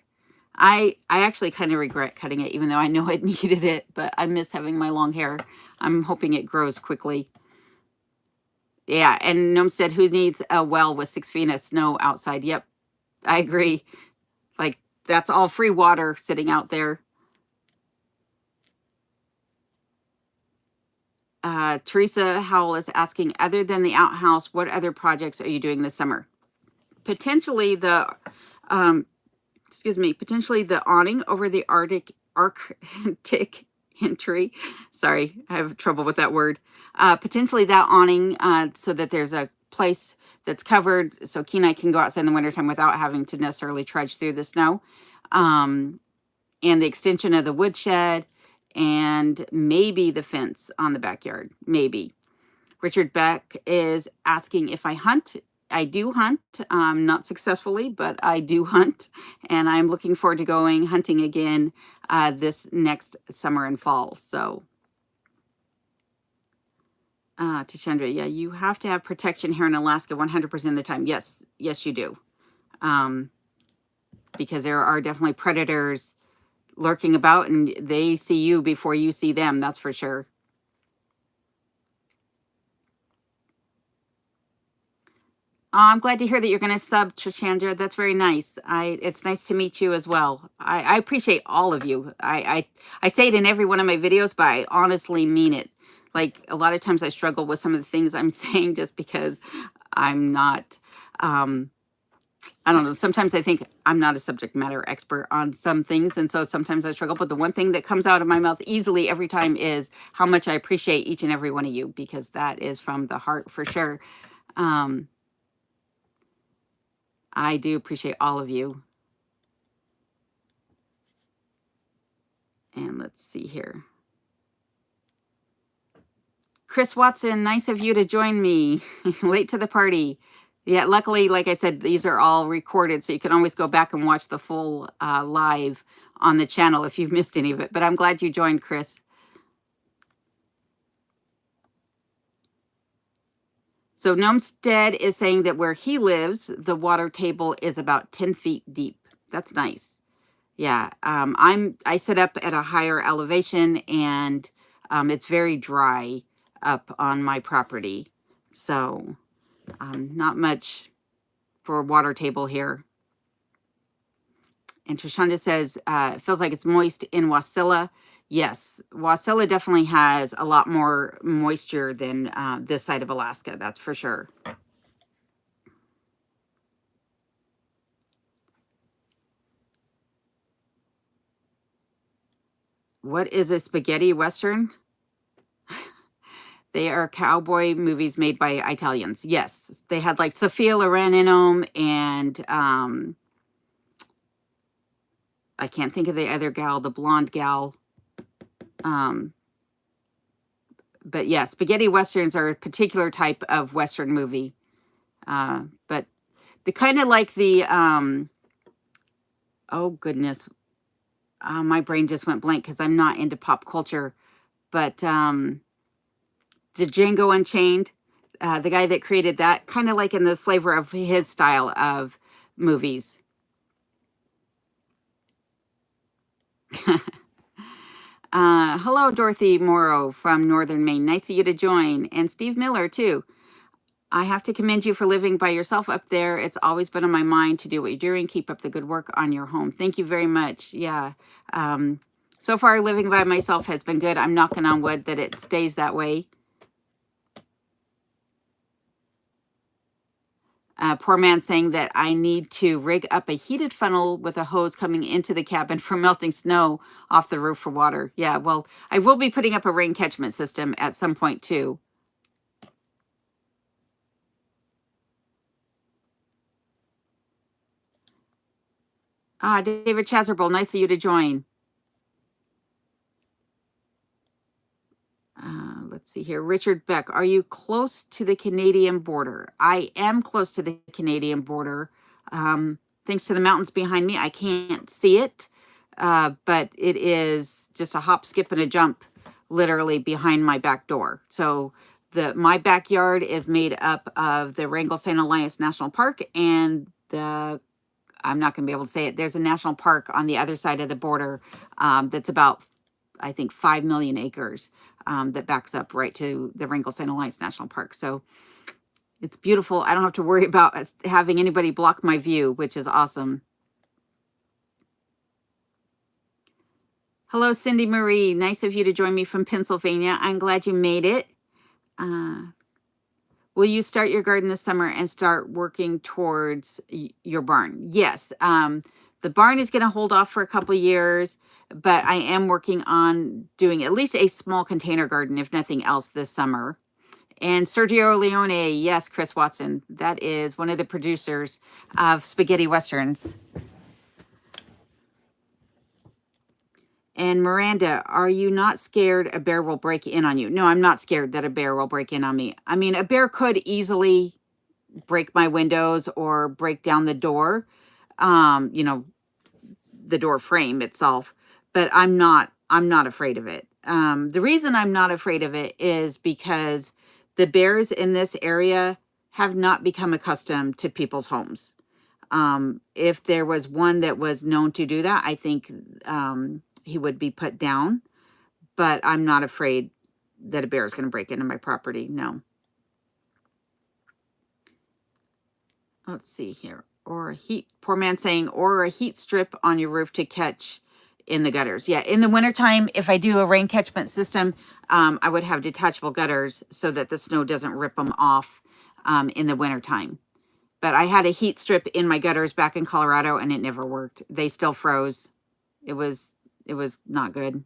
I actually kind of regret cutting it, even though I know I needed it, but I miss having my long hair. I'm hoping it grows quickly. Yeah, and Gnome said, who needs a well with 6 feet of snow outside? Yep, I agree. Like, that's all free water sitting out there. Teresa Howell is asking, other than the outhouse, what other projects are you doing this summer? Potentially the potentially the awning over the Arctic entry. Sorry, I have trouble with that word. Potentially that awning so that there's a place that's covered so Kenai can go outside in the wintertime without having to necessarily trudge through the snow. And the extension of the woodshed and maybe the fence on the backyard, maybe. Richard Beck is asking if I hunt. I do hunt, not successfully, but I do hunt, and I'm looking forward to going hunting again this next summer and fall. So, Tashandra, yeah, you have to have protection here in Alaska 100% of the time. Yes, you do, because there are definitely predators lurking about, and they see you before you see them. That's for sure. I'm glad to hear that you're going to sub, Trishanda. That's very nice. It's nice to meet you as well. I appreciate all of you. I say it in every one of my videos, but I honestly mean it. Like, a lot of times I struggle with some of the things I'm saying just because I'm not, I don't know. Sometimes I think I'm not a subject matter expert on some things. And so sometimes I struggle. But the one thing that comes out of my mouth easily every time is how much I appreciate each and every one of you, because that is from the heart for sure. I do appreciate all of you. And let's see here. Chris Watson, nice of you to join me. Late to the party. Yeah, luckily, like I said, these are all recorded, so you can always go back and watch the full live on the channel if you've missed any of it. But I'm glad you joined, Chris. So Gnomestead is saying that where he lives, the water table is about 10 feet deep. That's nice. Yeah, I set up at a higher elevation, and it's very dry up on my property. So not much for water table here. And Trishanda says, it feels like it's moist in Wasilla. Yes, Wasilla definitely has a lot more moisture than this side of Alaska, that's for sure. What is a spaghetti western? They are cowboy movies made by Italians. Yes, they had like Sophia Loren in them, and I can't think of the other gal, the blonde gal. But yeah, spaghetti westerns are a particular type of western movie. But they kind of like the oh goodness, my brain just went blank because I'm not into pop culture. But the Django Unchained, the guy that created that, kind of like in the flavor of his style of movies. Hello, Dorothy Morrow from Northern Maine. Nice of you to join. And Steve Miller, too. I have to commend you for living by yourself up there. It's always been on my mind to do what you're doing. Keep up the good work on your home. Thank you very much. Yeah. So far, living by myself has been good. I'm knocking on wood that it stays that way. Poor man saying that I need to rig up a heated funnel with a hose coming into the cabin for melting snow off the roof for water. Yeah, well, I will be putting up a rain catchment system at some point too. David Chazerbowl, nice of you to join. Let's see here. Richard Beck, are you close to the Canadian border? I am close to the Canadian border. Thanks to the mountains behind me, I can't see it, but it is just a hop, skip, and a jump literally behind my back door. So my backyard is made up of the Wrangell St. Elias National Park and I'm not going to be able to say it. There's a national park on the other side of the border that's about, I think, 5 million acres that backs up right to the Wrangell St. Elias National Park. So it's beautiful. I don't have to worry about having anybody block my view, which is awesome. Hello, Cindy Marie. Nice of you to join me from Pennsylvania. I'm glad you made it. Will you start your garden this summer and start working towards your barn? Yes. The barn is going to hold off for a couple years, but I am working on doing at least a small container garden, if nothing else, this summer. And Sergio Leone, yes, Chris Watson, that is one of the producers of Spaghetti Westerns. And Miranda, are you not scared a bear will break in on you? No, I'm not scared that a bear will break in on me. I mean, a bear could easily break my windows or break down the door, the door frame itself, but I'm not afraid of it. The reason I'm not afraid of it is because the bears in this area have not become accustomed to people's homes. If there was one that was known to do that, I think he would be put down, but I'm not afraid that a bear is going to break into my property. No. Let's see here. Or a heat, poor man saying, or a heat strip on your roof to catch in the gutters. Yeah, in the wintertime, if I do a rain catchment system, I would have detachable gutters so that the snow doesn't rip them off in the wintertime. But I had a heat strip in my gutters back in Colorado and it never worked. They still froze. It was not good.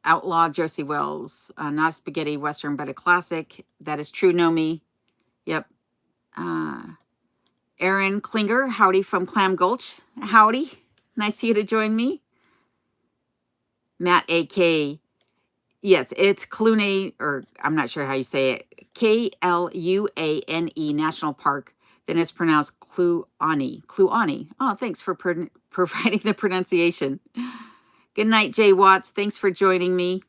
Outlaw Josie Wells, not a spaghetti western, but a classic. That is true. Know me. Yep. Aaron Klinger, howdy from Clam Gulch. Howdy. Nice of you to join me. Matt AK. Yes, it's Clune, or I'm not sure how you say it. Kluane National Park. Then it's pronounced Kluane. Kluane. Oh, thanks for providing the pronunciation. Good night, Jay Watts. Thanks for joining me.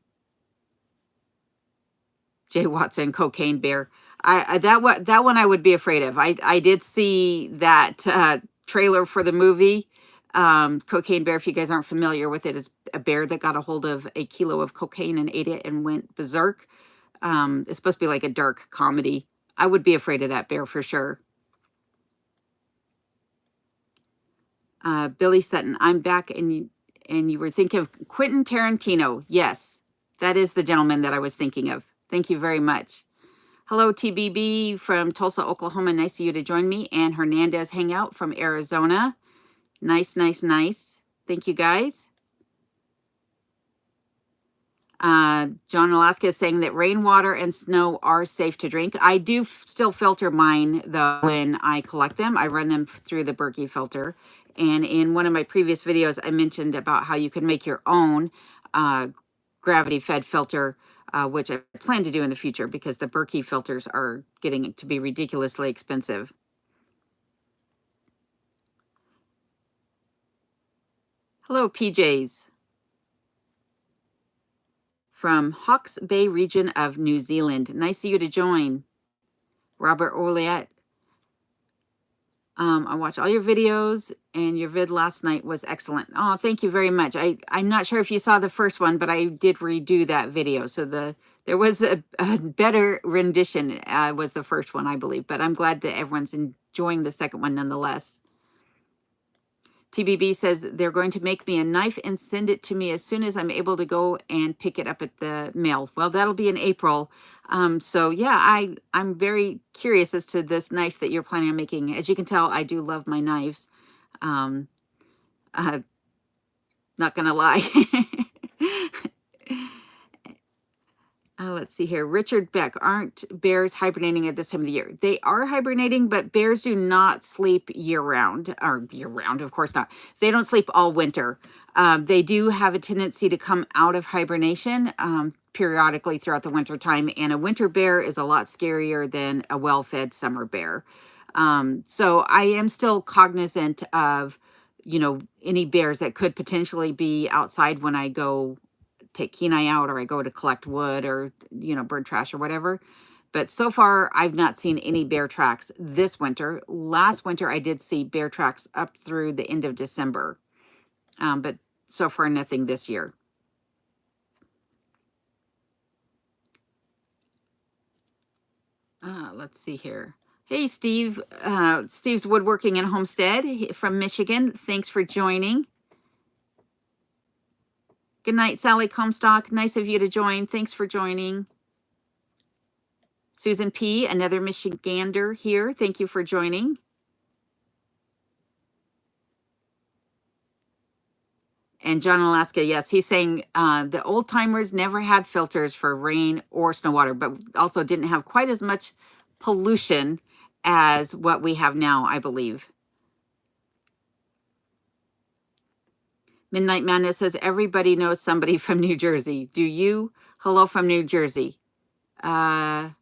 Jay Watson, Cocaine Bear. That one I would be afraid of. I did see that trailer for the movie. Cocaine Bear, if you guys aren't familiar with it, is a bear that got a hold of a kilo of cocaine and ate it and went berserk. It's supposed to be like a dark comedy. I would be afraid of that bear for sure. Billy Sutton, I'm back, and you were thinking of Quentin Tarantino. Yes, that is the gentleman that I was thinking of. Thank you very much. Hello, TBB from Tulsa, Oklahoma. Nice of you to join me. And Hernandez Hangout from Arizona. Nice, nice, nice. Thank you, guys. John Alaska is saying that rainwater and snow are safe to drink. I do still filter mine, though, when I collect them. I run them through the Berkey filter. And in one of my previous videos, I mentioned about how you can make your own gravity-fed filter, which I plan to do in the future because the Berkey filters are getting to be ridiculously expensive. Hello, PJs. From Hawke's Bay region of New Zealand. Nice of you to join. Robert Oliet. I watched all your videos, and your vid last night was excellent. Oh, thank you very much. I'm not sure if you saw the first one, but I did redo that video. So there was a better rendition, was the first one, I believe. But I'm glad that everyone's enjoying the second one nonetheless. TBB says they're going to make me a knife and send it to me as soon as I'm able to go and pick it up at the mail. Well, that'll be in April. So yeah, I'm very curious as to this knife that you're planning on making. As you can tell, I do love my knives. Not gonna lie. Let's see here. Richard Beck, aren't bears hibernating at this time of the year? They are hibernating, but bears do not sleep year round, or year round, of course not. They don't sleep all winter. They do have a tendency to come out of hibernation periodically throughout the winter time, and a winter bear is a lot scarier than a well-fed summer bear. So I am still cognizant of, any bears that could potentially be outside when I go take Kenai out, or I go to collect wood, or bird trash or whatever. But so far I've not seen any bear tracks this winter. Last winter I did see bear tracks up through the end of December, but so far nothing this year. Let's see here. Hey, Steve. Steve's Woodworking and Homestead from Michigan. Thanks for joining. Good night, Sally Comstock. Nice of you to join. Thanks for joining. Susan P., another Michigander here. Thank you for joining. And John Alaska, yes, he's saying the old timers never had filters for rain or snow water, but also didn't have quite as much pollution as what we have now, I believe. Midnight Madness says, everybody knows somebody from New Jersey. Do you? Hello from New Jersey. No.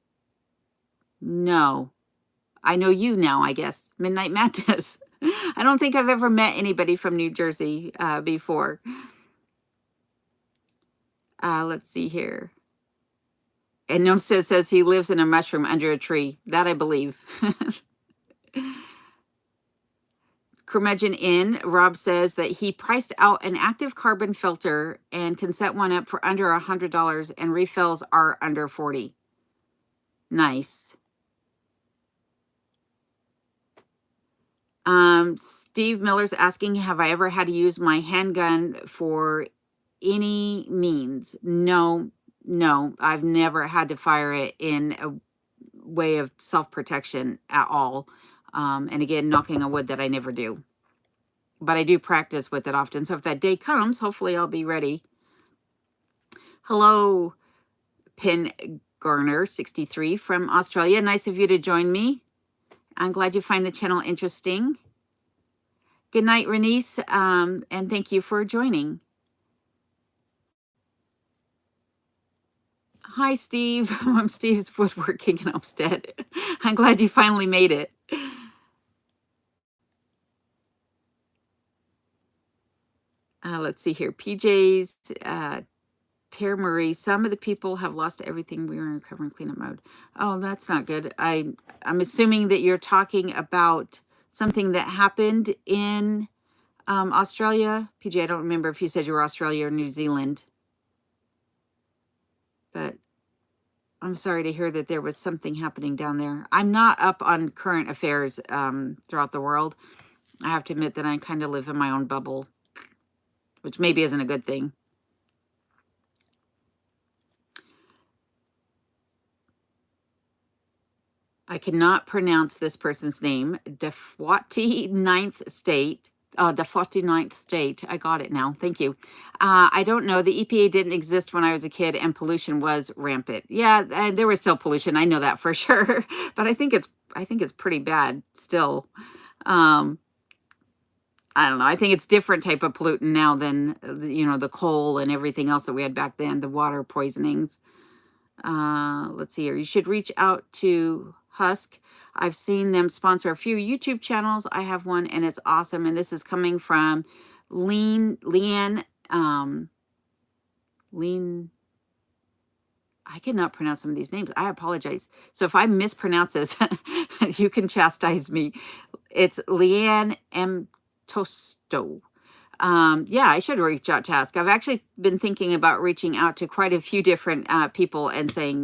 I know you now, I guess. Midnight Madness. I don't think I've ever met anybody from New Jersey before. Let's see here. And Gnome says he lives in a mushroom under a tree. That I believe. Curmudgeon Inn, Rob says that he priced out an active carbon filter and can set one up for under $100, and refills are under $40. Nice. Steve Miller's asking, have I ever had to use my handgun for any means? No, I've never had to fire it in a way of self-protection at all. And again, knocking on wood that I never do. But I do practice with it often. So if that day comes, hopefully I'll be ready. Hello, Pin Garner 63 from Australia. Nice of you to join me. I'm glad you find the channel interesting. Good night, Renice, and thank you for joining. Hi, Steve. I'm Steve's Woodworking in Homestead. I'm glad you finally made it. Let's see here. PJ's, Tara Marie. Some of the people have lost everything. We were in recovery and cleanup mode. Oh, that's not good. I'm assuming that you're talking about something that happened in Australia. PJ, I don't remember if you said you were Australia or New Zealand, but I'm sorry to hear that there was something happening down there. I'm not up on current affairs throughout the world. I have to admit that I kind of live in my own bubble, which maybe isn't a good thing. I cannot pronounce this person's name. Dafwati Ninth State. Dafwati Ninth State. I got it now. Thank you. I don't know. The EPA didn't exist when I was a kid, and pollution was rampant. Yeah, there was still pollution. I know that for sure. But I think it's pretty bad still. Um, I don't know. I think it's different type of pollutant now than the coal and everything else that we had back then. The water poisonings. Let's see here. You should reach out to Husk. I've seen them sponsor a few YouTube channels. I have one and it's awesome. And this is coming from Leanne, Lean. I cannot pronounce some of these names. I apologize. So if I mispronounce this, you can chastise me. It's Leanne M. Tosto. Yeah, I should reach out to Ask. I've actually been thinking about reaching out to quite a few different people and saying,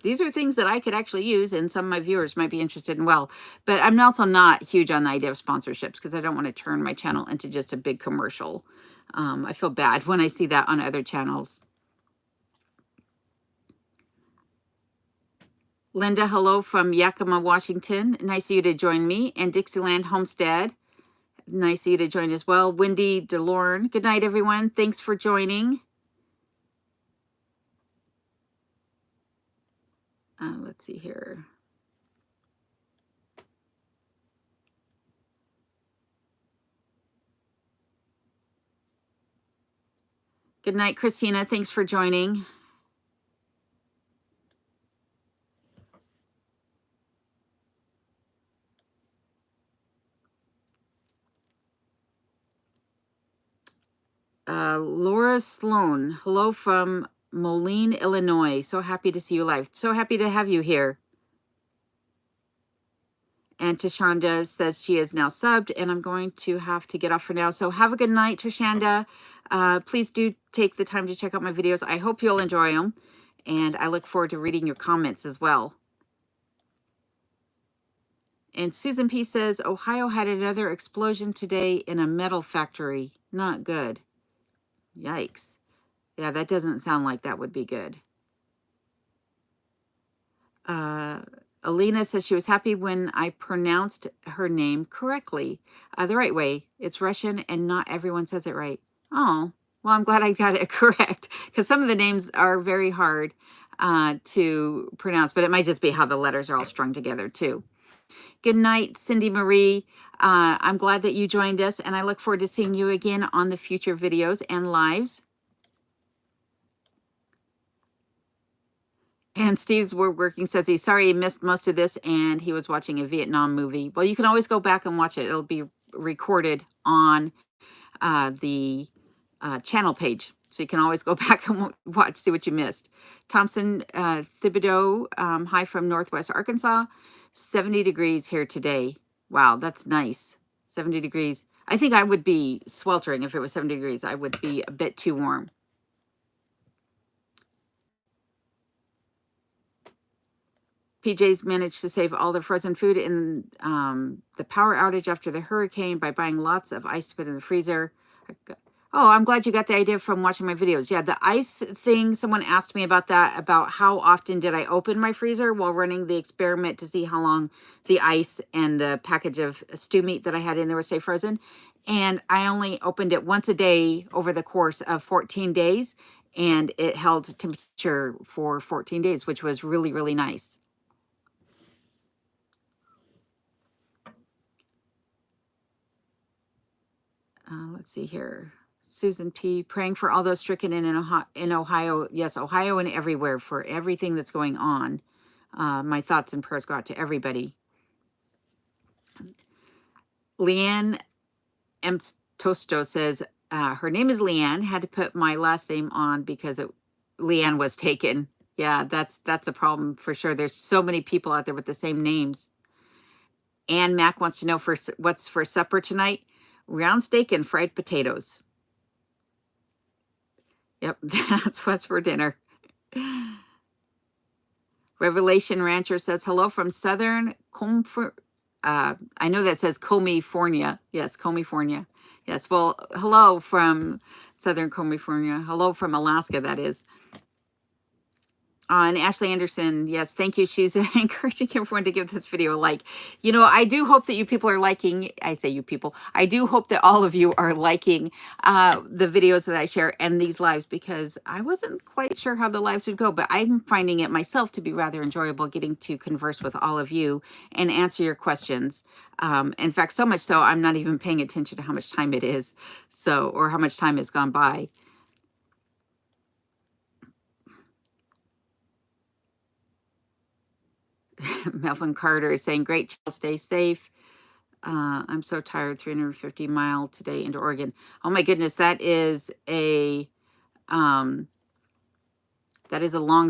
these are things that I could actually use and some of my viewers might be interested in. Well, but I'm also not huge on the idea of sponsorships because I don't want to turn my channel into just a big commercial. I feel bad when I see that on other channels. Linda, hello from Yakima, Washington. Nice of you to join me. And Dixieland Homestead. Nice of you to join as well. Wendy DeLorne. Good night, everyone. Thanks for joining. Let's see here. Good night, Christina. Thanks for joining. Laura Sloan. Hello from Moline, Illinois. So happy to see you live. So happy to have you here. And Tashanda says she is now subbed, and I'm going to have to get off for now. So have a good night, Tashanda. Please do take the time to check out my videos. I hope you'll enjoy them, and I look forward to reading your comments as well. And Susan P. says, Ohio had another explosion today in a metal factory. Not good. Yikes. Yeah, that doesn't sound like that would be good. Alina says she was happy when I pronounced her name correctly, the right way. It's Russian and not everyone says it right. Oh, well, I'm glad I got it correct because some of the names are very hard to pronounce, but it might just be how the letters are all strung together too. Good night, Cindy Marie. I'm glad that you joined us, and I look forward to seeing you again on the future videos and lives. And Steve's Woodworking says he's sorry he missed most of this and he was watching a Vietnam movie. Well, you can always go back and watch it. It'll be recorded on the channel page. So you can always go back and watch, see what you missed. Thompson Thibodeau, hi from Northwest Arkansas. 70 degrees here today. Wow, that's nice. 70 degrees. I think I would be sweltering if it was 70 degrees. I would be a bit too warm. PJ's managed to save all the frozen food in the power outage after the hurricane by buying lots of ice to put in the freezer. Oh, I'm glad you got the idea from watching my videos. Yeah, the ice thing, someone asked me about that, about how often did I open my freezer while running the experiment to see how long the ice and the package of stew meat that I had in there would stay frozen. And I only opened it once a day over the course of 14 days, and it held temperature for 14 days, which was really, really nice. Let's see here. Susan P. Praying for all those stricken in Ohio. Yes, Ohio and everywhere for everything that's going on. My thoughts and prayers go out to everybody. Leanne M. Tosto says, her name is Leanne. Had to put my last name on because Leanne was taken. Yeah, that's a problem for sure. There's so many people out there with the same names. Ann Mac wants to know what's for supper tonight. Round steak and fried potatoes. Yep, that's what's for dinner. Revelation Rancher says, hello from Southern Comfort. I know that says California. Yes, California. Yes, well, hello from Southern California. Hello from Alaska, that is. And Ashley Anderson, yes, thank you. She's encouraging everyone to give this video a like. You know, I do hope that you people are liking, I say you people, I do hope that all of you are liking the videos that I share and these lives, because I wasn't quite sure how the lives would go, but I'm finding it myself to be rather enjoyable getting to converse with all of you and answer your questions. In fact, so much so, I'm not even paying attention to how much time it is, or how much time has gone by. Melvin Carter is saying, great, child, stay safe. I'm so tired, 350-mile today into Oregon. Oh my goodness, that is a long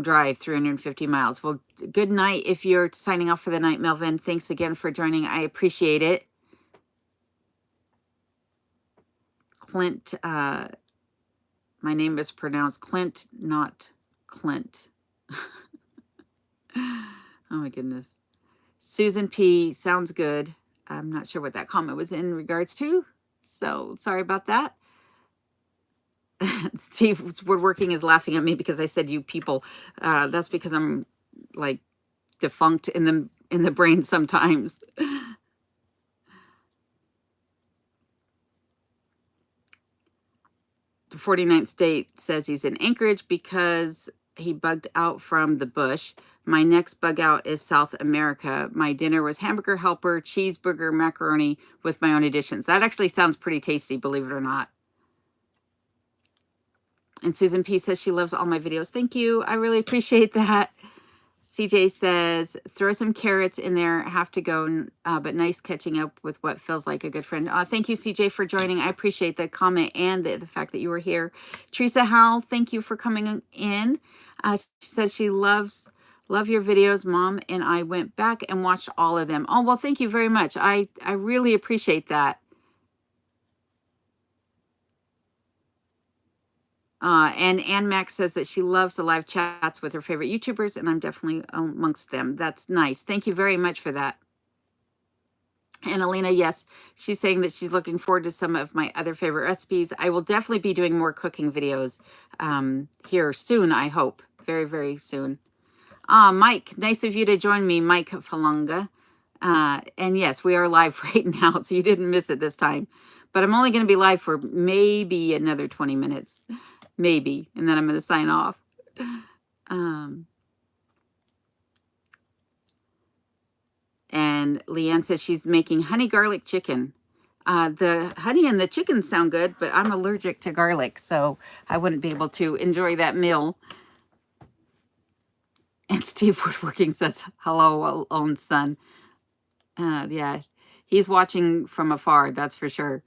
drive, 350 miles. Well, good night if you're signing off for the night, Melvin. Thanks again for joining. I appreciate it. Clint, my name is pronounced Clint, not Clint. Oh my goodness. Susan P. sounds good. I'm not sure what that comment was in regards to, so sorry about that. Steve Woodworking is laughing at me because I said you people. That's because I'm like defunct in the brain sometimes. The 49th state says he's in Anchorage because he bugged out from the bush. My next bug out is South America. My dinner was hamburger helper, cheeseburger, macaroni with my own additions. That actually sounds pretty tasty, believe it or not. And Susan P says she loves all my videos. Thank you. I really appreciate that. CJ says, throw some carrots in there. Have to go, but nice catching up with what feels like a good friend. Thank you, CJ, for joining. I appreciate the comment and the fact that you were here. Teresa Howell, thank you for coming in. She says she love your videos, Mom, and I went back and watched all of them. Oh, well, thank you very much. I really appreciate that. And Ann Max says that she loves the live chats with her favorite YouTubers, and I'm definitely amongst them. That's nice. Thank you very much for that. And Alina, yes, she's saying that she's looking forward to some of my other favorite recipes. I will definitely be doing more cooking videos here soon, I hope. Very, very soon. Mike, nice of you to join me, Mike Falunga. And yes, we are live right now, so you didn't miss it this time. But I'm only going to be live for maybe another 20 minutes. Maybe. And then I'm going to sign off. And Leanne says she's making honey garlic chicken. The honey and the chicken sound good, but I'm allergic to garlic, so I wouldn't be able to enjoy that meal. And Steve Woodworking says, hello, own son. Yeah, he's watching from afar, that's for sure.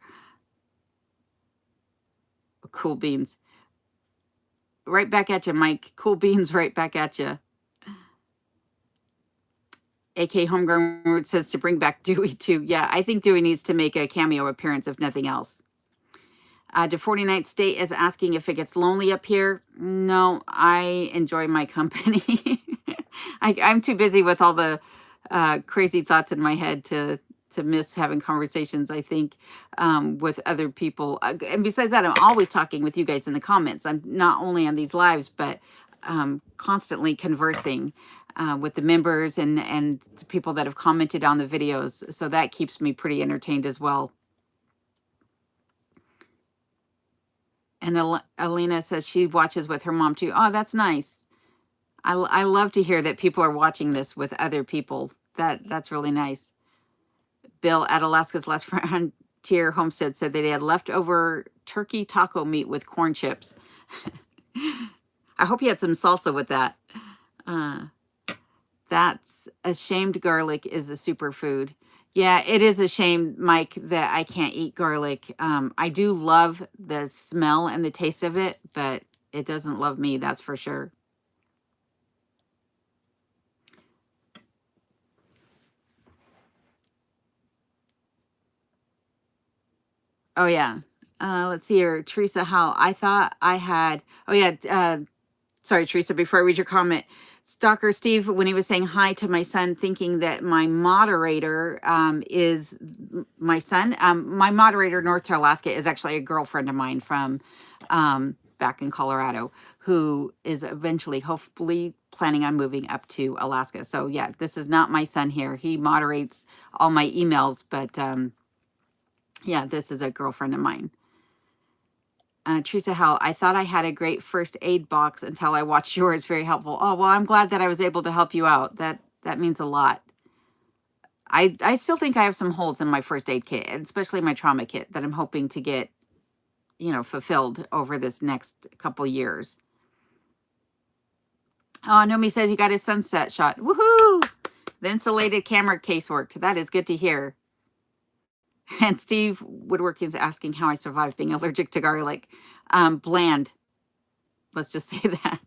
Cool beans. Right back at you, Mike. Cool beans right back at you. AK Homegrown Root says to bring back Dewey too. Yeah, I think Dewey needs to make a cameo appearance, if nothing else. The 49th state is asking if it gets lonely up here. No, I enjoy my company. I'm too busy with all the crazy thoughts in my head to miss having conversations, I think, with other people. And besides that, I'm always talking with you guys in the comments. I'm not only on these lives, but constantly conversing with the members and the people that have commented on the videos. So that keeps me pretty entertained as well. And Alina says she watches with her mom too. Oh, that's nice. I love to hear that people are watching this with other people. That's really nice. Bill at Alaska's Last Frontier Homestead said that they had leftover turkey taco meat with corn chips. I hope you had some salsa with that. That's ashamed garlic is a superfood. Yeah, it is a shame, Mike, that I can't eat garlic. I do love the smell and the taste of it, but it doesn't love me, that's for sure. Oh, yeah. Let's see here. Teresa, how I thought I had, oh, yeah. Sorry, Teresa, before I read your comment, Stalker Steve, when he was saying hi to my son, thinking that my moderator is my son. My moderator, North to Alaska, is actually a girlfriend of mine from back in Colorado, who is eventually, hopefully, planning on moving up to Alaska. So yeah, this is not my son here. He moderates all my emails, but yeah, this is a girlfriend of mine. Teresa Howell, I thought I had a great first aid box until I watched yours. Very helpful. Oh, well, I'm glad that I was able to help you out. That means a lot. I still think I have some holes in my first aid kit, especially my trauma kit, that I'm hoping to get, fulfilled over this next couple years. Oh, Nomi says he got his sunset shot. Woohoo! The insulated camera case worked. That is good to hear. And Steve Woodworking is asking how I survived being allergic to garlic. Bland. Let's just say that.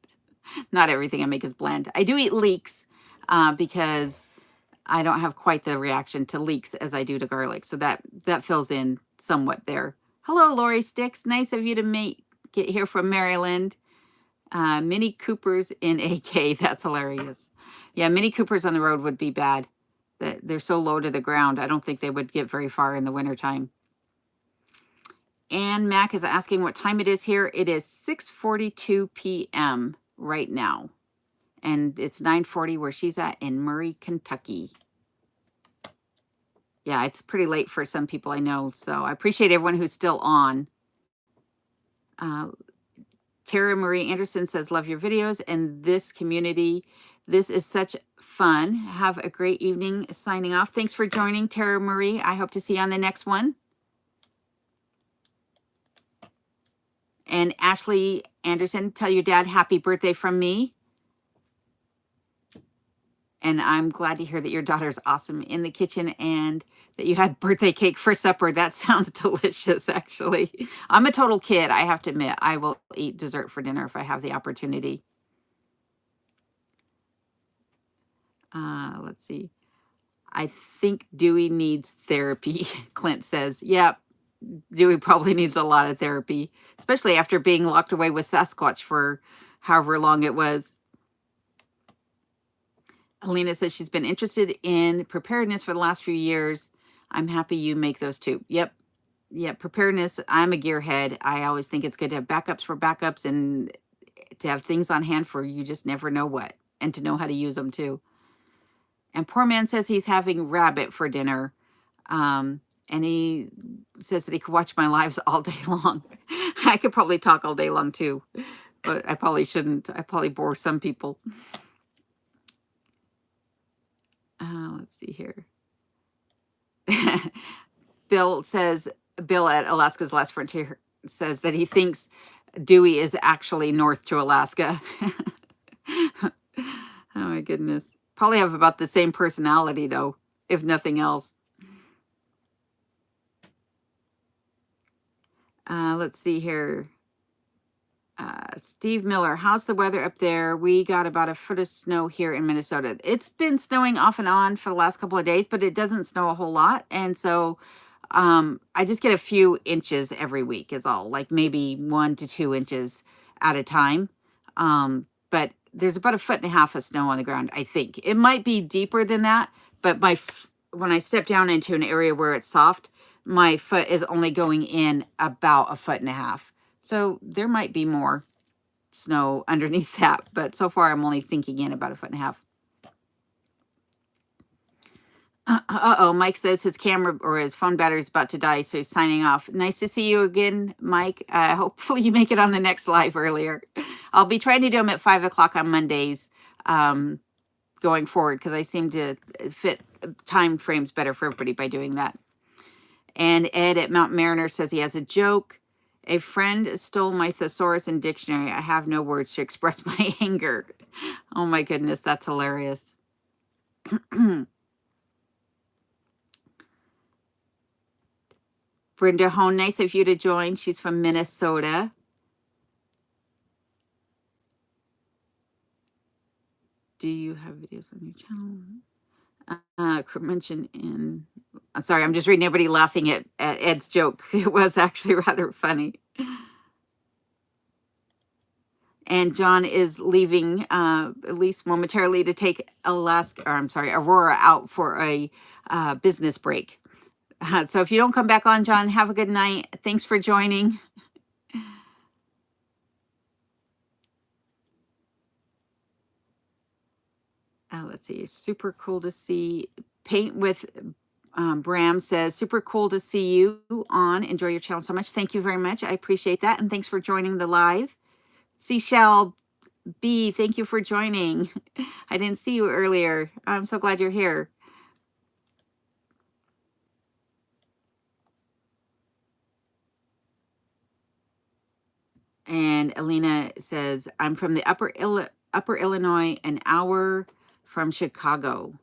Not everything I make is bland. I do eat leeks because I don't have quite the reaction to leeks as I do to garlic. So that fills in somewhat there. Hello, Lori Sticks. Nice of you to get here from Maryland. Mini Coopers in AK. That's hilarious. Yeah, Mini Coopers on the road would be bad. They're so low to the ground. I don't think they would get very far in the wintertime. Ann Mack is asking what time it is here. It is 6:42 p.m. right now. And it's 9:40 where she's at in Murray, Kentucky. Yeah, it's pretty late for some people I know. So I appreciate everyone who's still on. Tara Marie Anderson says, love your videos and this community. This is such fun. Have a great evening. Signing off. Thanks for joining, Tara Marie. I hope to see you on the next one. And Ashley Anderson, tell your dad happy birthday from me. And I'm glad to hear that your daughter's awesome in the kitchen and that you had birthday cake for supper. That sounds delicious, actually. I'm a total kid, I have to admit. I will eat dessert for dinner if I have the opportunity. Let's see. I think Dewey needs therapy, Clint says. Yep, Dewey probably needs a lot of therapy, especially after being locked away with Sasquatch for however long it was. Alina says she's been interested in preparedness for the last few years. I'm happy you make those too. Yep. Preparedness. I'm a gearhead. I always think it's good to have backups for backups and to have things on hand for you just never know what, and to know how to use them too. And poor man says he's having rabbit for dinner. And he says that he could watch my lives all day long. I could probably talk all day long too, but I probably shouldn't. I probably bore some people. Let's see here. Bill at Alaska's Last Frontier says that he thinks Dewey is actually north to Alaska. Oh my goodness. Probably have about the same personality though, if nothing else. Let's see here. Steve Miller, how's the weather up there? We got about a foot of snow here in Minnesota. It's been snowing off and on for the last couple of days, but it doesn't snow a whole lot. And so I just get a few inches every week is all, like maybe 1 to 2 inches at a time. But there's about 1.5 feet of snow on the ground, I think. It might be deeper than that, but when I step down into an area where it's soft, my foot is only going in about 1.5 feet. So there might be more snow underneath that, but so far I'm only sinking in about 1.5 feet. Uh-oh, Mike says his camera or his phone battery is about to die, so he's signing off. Nice to see you again, Mike. Hopefully you make it on the next live earlier. I'll be trying to do them at 5 o'clock on Mondays going forward because I seem to fit time frames better for everybody by doing that. And Ed at Mount Mariner says he has a joke. A friend stole my thesaurus and dictionary. I have no words to express my anger. Oh my goodness, that's hilarious. Brenda Hone, nice of you to join. She's from Minnesota. Do you have videos on your channel? Mentioned in... I'm sorry, I'm just reading everybody laughing at Ed's joke. It was actually rather funny. And John is leaving at least momentarily to take Aurora out for a business break. So if you don't come back on, John, have a good night. Thanks for joining. Let's see. Super cool to see. Paint with Bram says, super cool to see you on. Enjoy your channel so much. Thank you very much. I appreciate that. And thanks for joining the live. Seashell B, thank you for joining. I didn't see you earlier. I'm so glad you're here. And Alina says, I'm from the Upper Illinois, an hour from Chicago.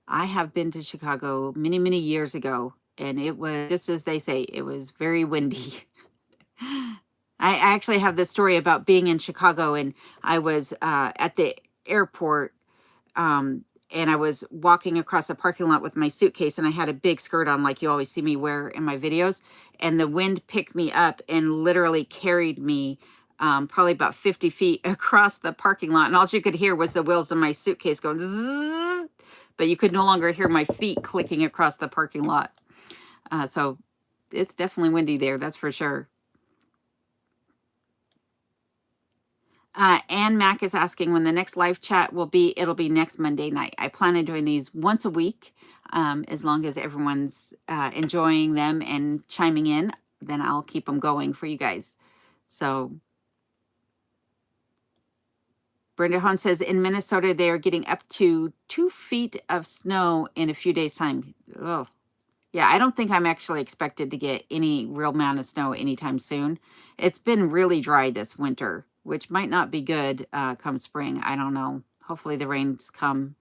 I have been to Chicago many, many years ago, and it was, just as they say, it was very windy. I actually have this story about being in Chicago, and I was at the airport, and I was walking across the parking lot with my suitcase, and I had a big skirt on like you always see me wear in my videos, and the wind picked me up and literally carried me probably about 50 feet across the parking lot, and all you could hear was the wheels of my suitcase going zzz, but you could no longer hear my feet clicking across the parking lot. So it's definitely windy there, that's for sure. Ann Mack is asking when the next live chat will be. It'll be next Monday night. I plan on doing these once a week. As long as everyone's enjoying them and chiming in, then I'll keep them going for you guys. So Brenda Hahn says in Minnesota, they are getting up to 2 feet of snow in a few days' time. Oh, yeah, I don't think I'm actually expected to get any real amount of snow anytime soon. It's been really dry this winter, which might not be good come spring. I don't know. Hopefully the rains come.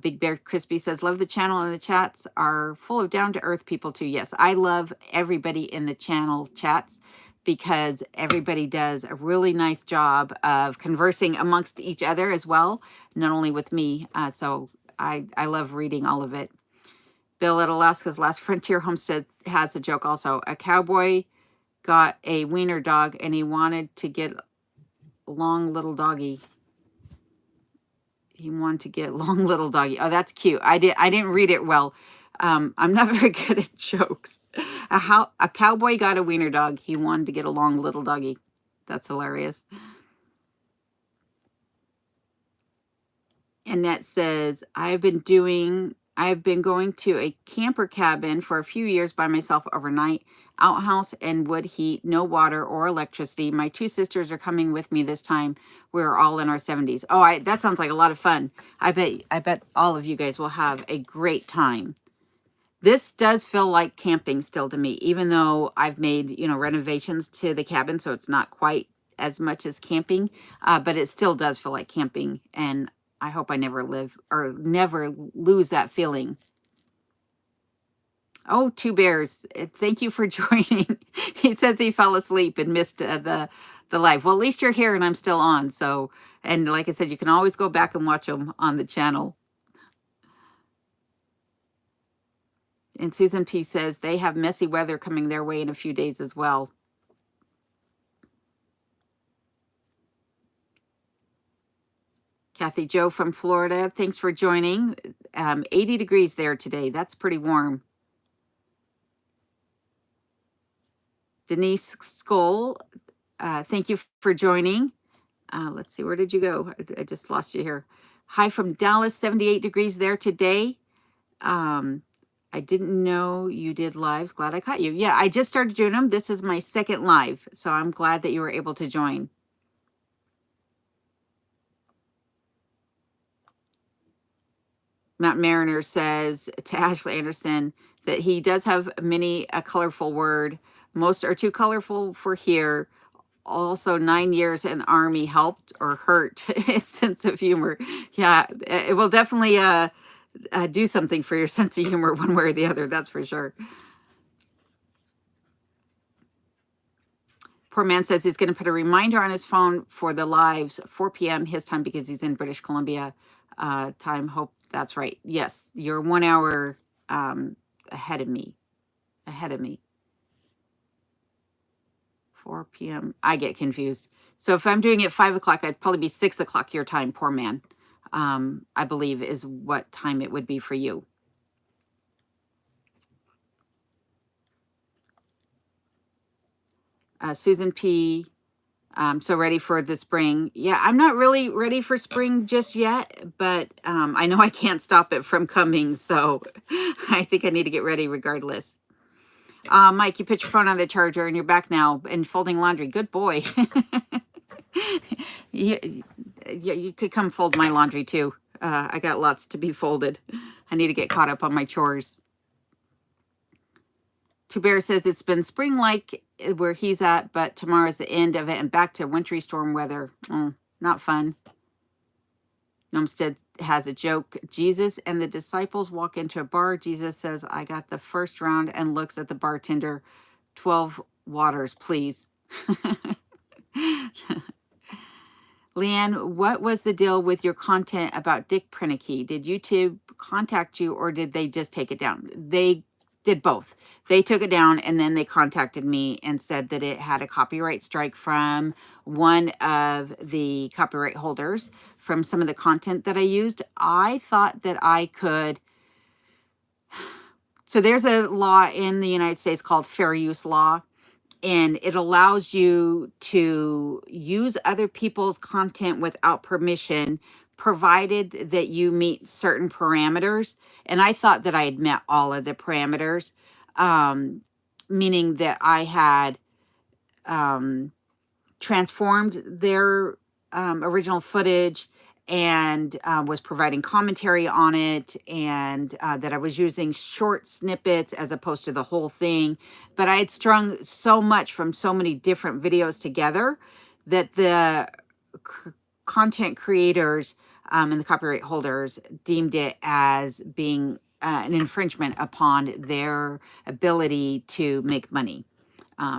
Big Bear Crispy says, love the channel, and the chats are full of down-to-earth people too. Yes, I love everybody in the channel chats because everybody does a really nice job of conversing amongst each other as well, not only with me. So I love reading all of it. Bill at Alaska's Last Frontier Homestead has a joke also. A cowboy got a wiener dog and he wanted to get long little doggy. He wanted to get long little doggy. Oh, that's cute. I didn't read it well. I'm not very good at jokes. A cowboy got a wiener dog. He wanted to get a long little doggy. That's hilarious. Annette says, I've been going to a camper cabin for a few years by myself overnight. Outhouse and wood heat, no water or electricity. My 2 sisters are coming with me this time. We're all in our 70s. Oh, that sounds like a lot of fun. I bet all of you guys will have a great time. This does feel like camping still to me, even though I've made, renovations to the cabin, so it's not quite as much as camping, but it still does feel like camping, and I hope I never lose that feeling. Oh, Two Bears, thank you for joining. He says he fell asleep and missed the live. Well, at least you're here and I'm still on. So, and like I said, you can always go back and watch them on the channel. And Susan P says they have messy weather coming their way in a few days as well. Kathy Joe from Florida, thanks for joining. 80 degrees there today. That's pretty warm. Denise Skoll, thank you for joining. Let's see, where did you go? I just lost you here. Hi from Dallas, 78 degrees there today. I didn't know you did lives. Glad I caught you. Yeah, I just started doing them. This is my second live, so I'm glad that you were able to join. Matt Mariner says to Ashley Anderson that he does have a colorful word, Most are too colorful for here. Also, 9 years in Army helped or hurt his sense of humor. Yeah, it will definitely do something for your sense of humor one way or the other. That's for sure. Poor man says he's going to put a reminder on his phone for the lives, 4 p.m. his time, because he's in British Columbia time. Hope that's right. Yes, you're 1 hour ahead of me. 4 p.m. I get confused. So if I'm doing it 5 o'clock, I'd probably be 6 o'clock your time, poor man. I believe is what time it would be for you. Susan P. So ready for the spring. Yeah, I'm not really ready for spring just yet, but I know I can't stop it from coming. So I think I need to get ready regardless. Mike, you put your phone on the charger and you're back now and folding laundry. Good boy. Yeah, you could come fold my laundry too. I got lots to be folded. I need to get caught up on my chores. Two Bear says it's been spring-like where he's at, but tomorrow's the end of it and back to wintry storm weather. Not fun. Nomstead has a joke. Jesus and the disciples walk into a bar. Jesus says, I got the first round, and looks at the bartender. 12 waters, please. Leanne, what was the deal with your content about Dick Prenicky? Did YouTube contact you or did they just take it down? They did both. They took it down and then they contacted me and said that it had a copyright strike from one of the copyright holders from some of the content that I used. I thought that I could. So there's a law in the United States called fair use law. And it allows you to use other people's content without permission, provided that you meet certain parameters. And I thought that I had met all of the parameters, meaning that I had transformed their original footage and was providing commentary on it, and that I was using short snippets as opposed to the whole thing. But I had strung so much from so many different videos together that the content creators and the copyright holders deemed it as being an infringement upon their ability to make money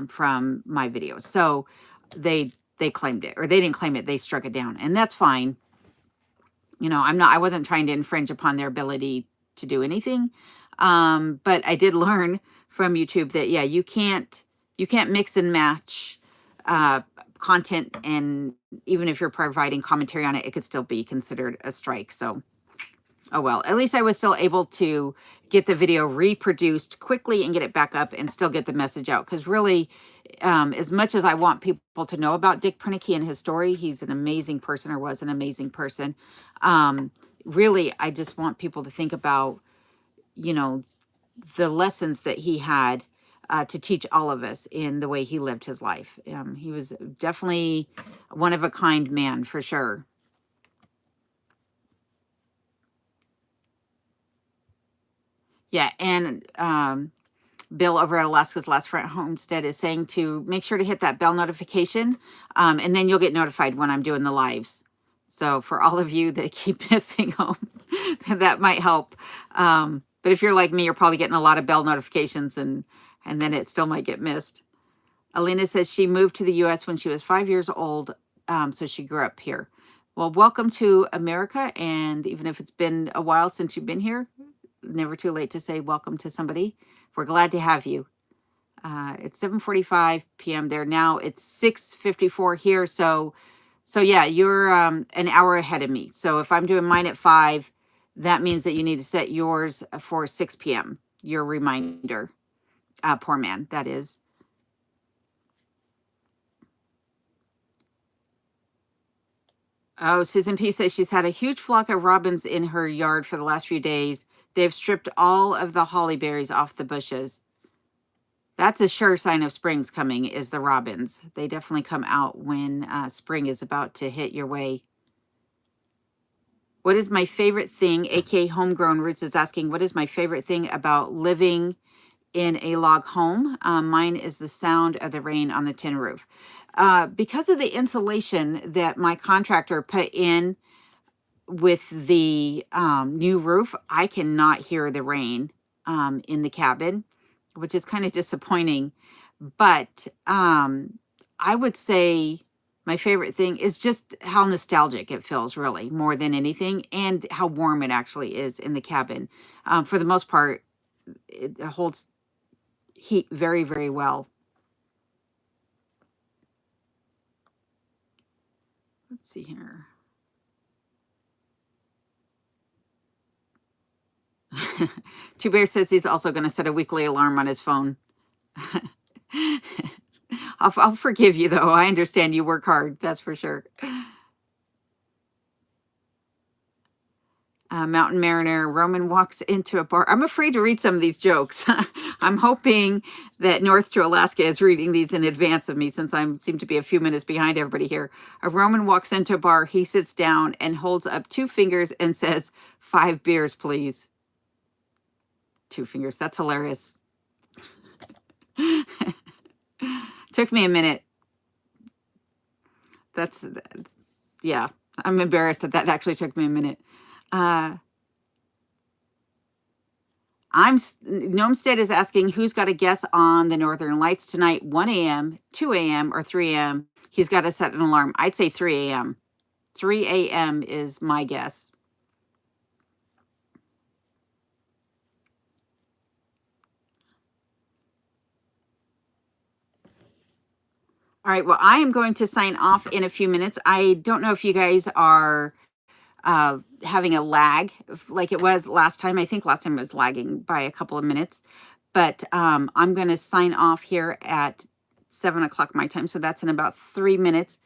from my videos. So they claimed it, or they didn't claim it, they struck it down, and that's fine. You know, I wasn't trying to infringe upon their ability to do anything. But I did learn from YouTube that, yeah, you can't mix and match content, and even if you're providing commentary on it, it could still be considered a strike. So, oh well, at least I was still able to get the video reproduced quickly and get it back up and still get the message out. Because really, as much as I want people to know about Dick Prenicky and his story, he's an amazing person, or was an amazing person. Really, I just want people to think about, you know, the lessons that he had to teach all of us in the way he lived his life. He was definitely one of a kind man, for sure. Yeah, and Bill over at Alaska's Last Front Homestead is saying to make sure to hit that bell notification, and then you'll get notified when I'm doing the lives. So for all of you that keep missing them, that might help. But if you're like me, you're probably getting a lot of bell notifications, and then it still might get missed. Alina says she moved to the U.S. when she was 5 years old, so she grew up here. Well, welcome to America, and even if it's been a while since you've been here, never too late to say welcome to somebody. We're glad to have you. It's 7:45 p.m. there now. It's 6:54 here. So yeah, you're an hour ahead of me. So if I'm doing mine at 5, that means that you need to set yours for 6 p.m. Your reminder. Poor man, that is. Oh, Susan P says she's had a huge flock of robins in her yard for the last few days. They've stripped all of the holly berries off the bushes. That's a sure sign of spring's coming, is the robins. They definitely come out when spring is about to hit your way. What is my favorite thing? AK Homegrown Roots is asking, what is my favorite thing about living in a log home. Mine is the sound of the rain on the tin roof. Because of the insulation that my contractor put in with the new roof, I cannot hear the rain in the cabin, which is kind of disappointing. But I would say my favorite thing is just how nostalgic it feels, really, more than anything, and how warm it actually is in the cabin. For the most part, it holds heat very, very well. Let's see here. Two Bear says he's also going to set a weekly alarm on his phone. I'll forgive you, though. I understand you work hard. That's for sure. Mountain Mariner, Roman walks into a bar. I'm afraid to read some of these jokes. I'm hoping that North to Alaska is reading these in advance of me, since I seem to be a few minutes behind everybody here. A Roman walks into a bar. He sits down and holds up 2 fingers and says, 5 beers, please. 2 fingers. That's hilarious. Took me a minute. Yeah, I'm embarrassed that actually took me a minute. Gnomestead is asking who's got a guess on the Northern Lights tonight, 1 a.m., 2 a.m., or 3 a.m. He's got to set an alarm. I'd say 3 a.m. 3 a.m. is my guess. All right, well, I am going to sign off in a few minutes. I don't know if you guys are having a lag like it was last time. I think last time it was lagging by a couple of minutes, but I'm going to sign off here at 7 o'clock my time. So that's in about 3 minutes.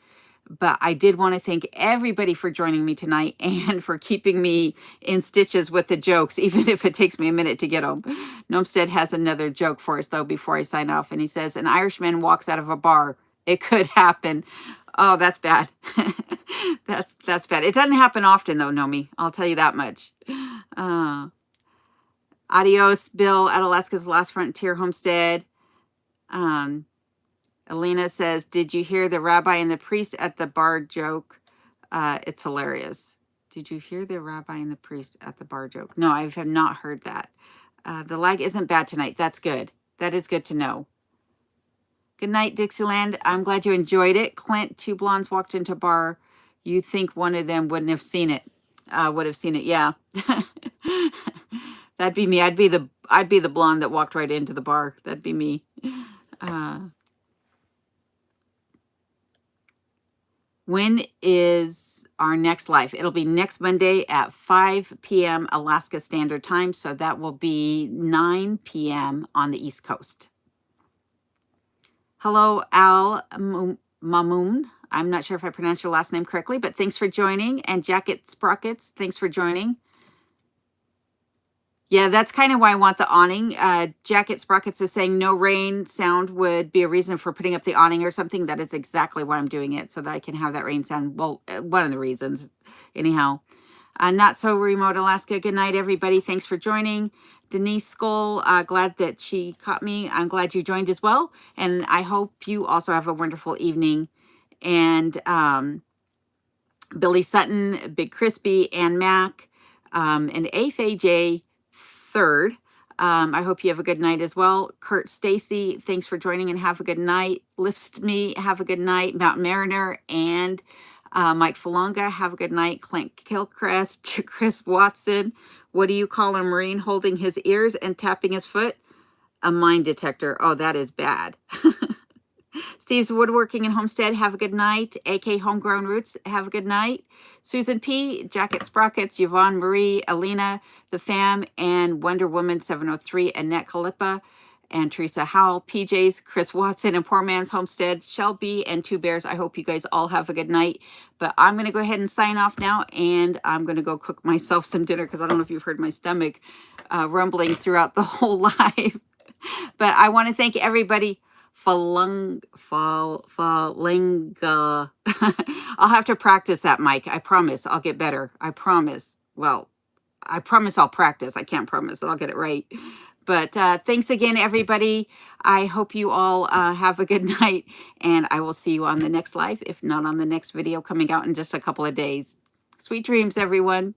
But I did want to thank everybody for joining me tonight and for keeping me in stitches with the jokes, even if it takes me a minute to get them. Gnomestead has another joke for us, though, before I sign off. And he says, an Irishman walks out of a bar. It could happen. Oh, that's bad. That's bad. It doesn't happen often, though, Nomi. I'll tell you that much. Adios, Bill at Alaska's Last Frontier Homestead. Elena says, did you hear the rabbi and the priest at the bar joke? It's hilarious. Did you hear the rabbi and the priest at the bar joke? No, I have not heard that. The lag isn't bad tonight. That's good. That is good to know. Good night, Dixieland. I'm glad you enjoyed it. Clint, 2 blondes walked into a bar. You think one of them wouldn't have seen it? Would have seen it, yeah. That'd be me. I'd be the blonde that walked right into the bar. That'd be me. When is our next live? It'll be next Monday at 5 p.m. Alaska Standard Time. So that will be 9 p.m. on the East Coast. Hello, Al Mamoon. I'm not sure if I pronounced your last name correctly, but thanks for joining. And Jacket Sprockets, thanks for joining. Yeah, that's kind of why I want the awning. Jacket Sprockets is saying no rain sound would be a reason for putting up the awning or something. That is exactly why I'm doing it, so that I can have that rain sound. Well, one of the reasons. Anyhow, Not So Remote Alaska. Good night, everybody. Thanks for joining. Denise Skoll, glad that she caught me. I'm glad you joined as well. And I hope you also have a wonderful evening. And Billy Sutton, Big Crispy, and Mac, and AJ Third. I hope you have a good night as well. Kurt Stacy, thanks for joining and have a good night. Lifts Me, have a good night. Mountain Mariner and Mike Falonga, have a good night. Clint Kilcrest, Chris Watson. What do you call a Marine holding his ears and tapping his foot? A mine detector. Oh, that is bad. Steve's Woodworking and Homestead, have a good night. AK Homegrown Roots, have a good night. Susan P., Jacket Sprockets, Yvonne Marie, Alina, The Fam, and Wonder Woman 703, Annette Kalippa, and Teresa Howell, PJ's, Chris Watson, and Poor Man's Homestead, Shelby, and Two Bears. I hope you guys all have a good night. But I'm going to go ahead and sign off now, and I'm going to go cook myself some dinner because I don't know if you've heard my stomach rumbling throughout the whole live. But I want to thank everybody. Falinga. I'll have to practice that, Mike. I promise I'll get better. I promise. Well, I promise I'll practice. I can't promise that I'll get it right. But thanks again, everybody. I hope you all have a good night, and I will see you on the next live, if not on the next video coming out in just a couple of days. Sweet dreams, everyone.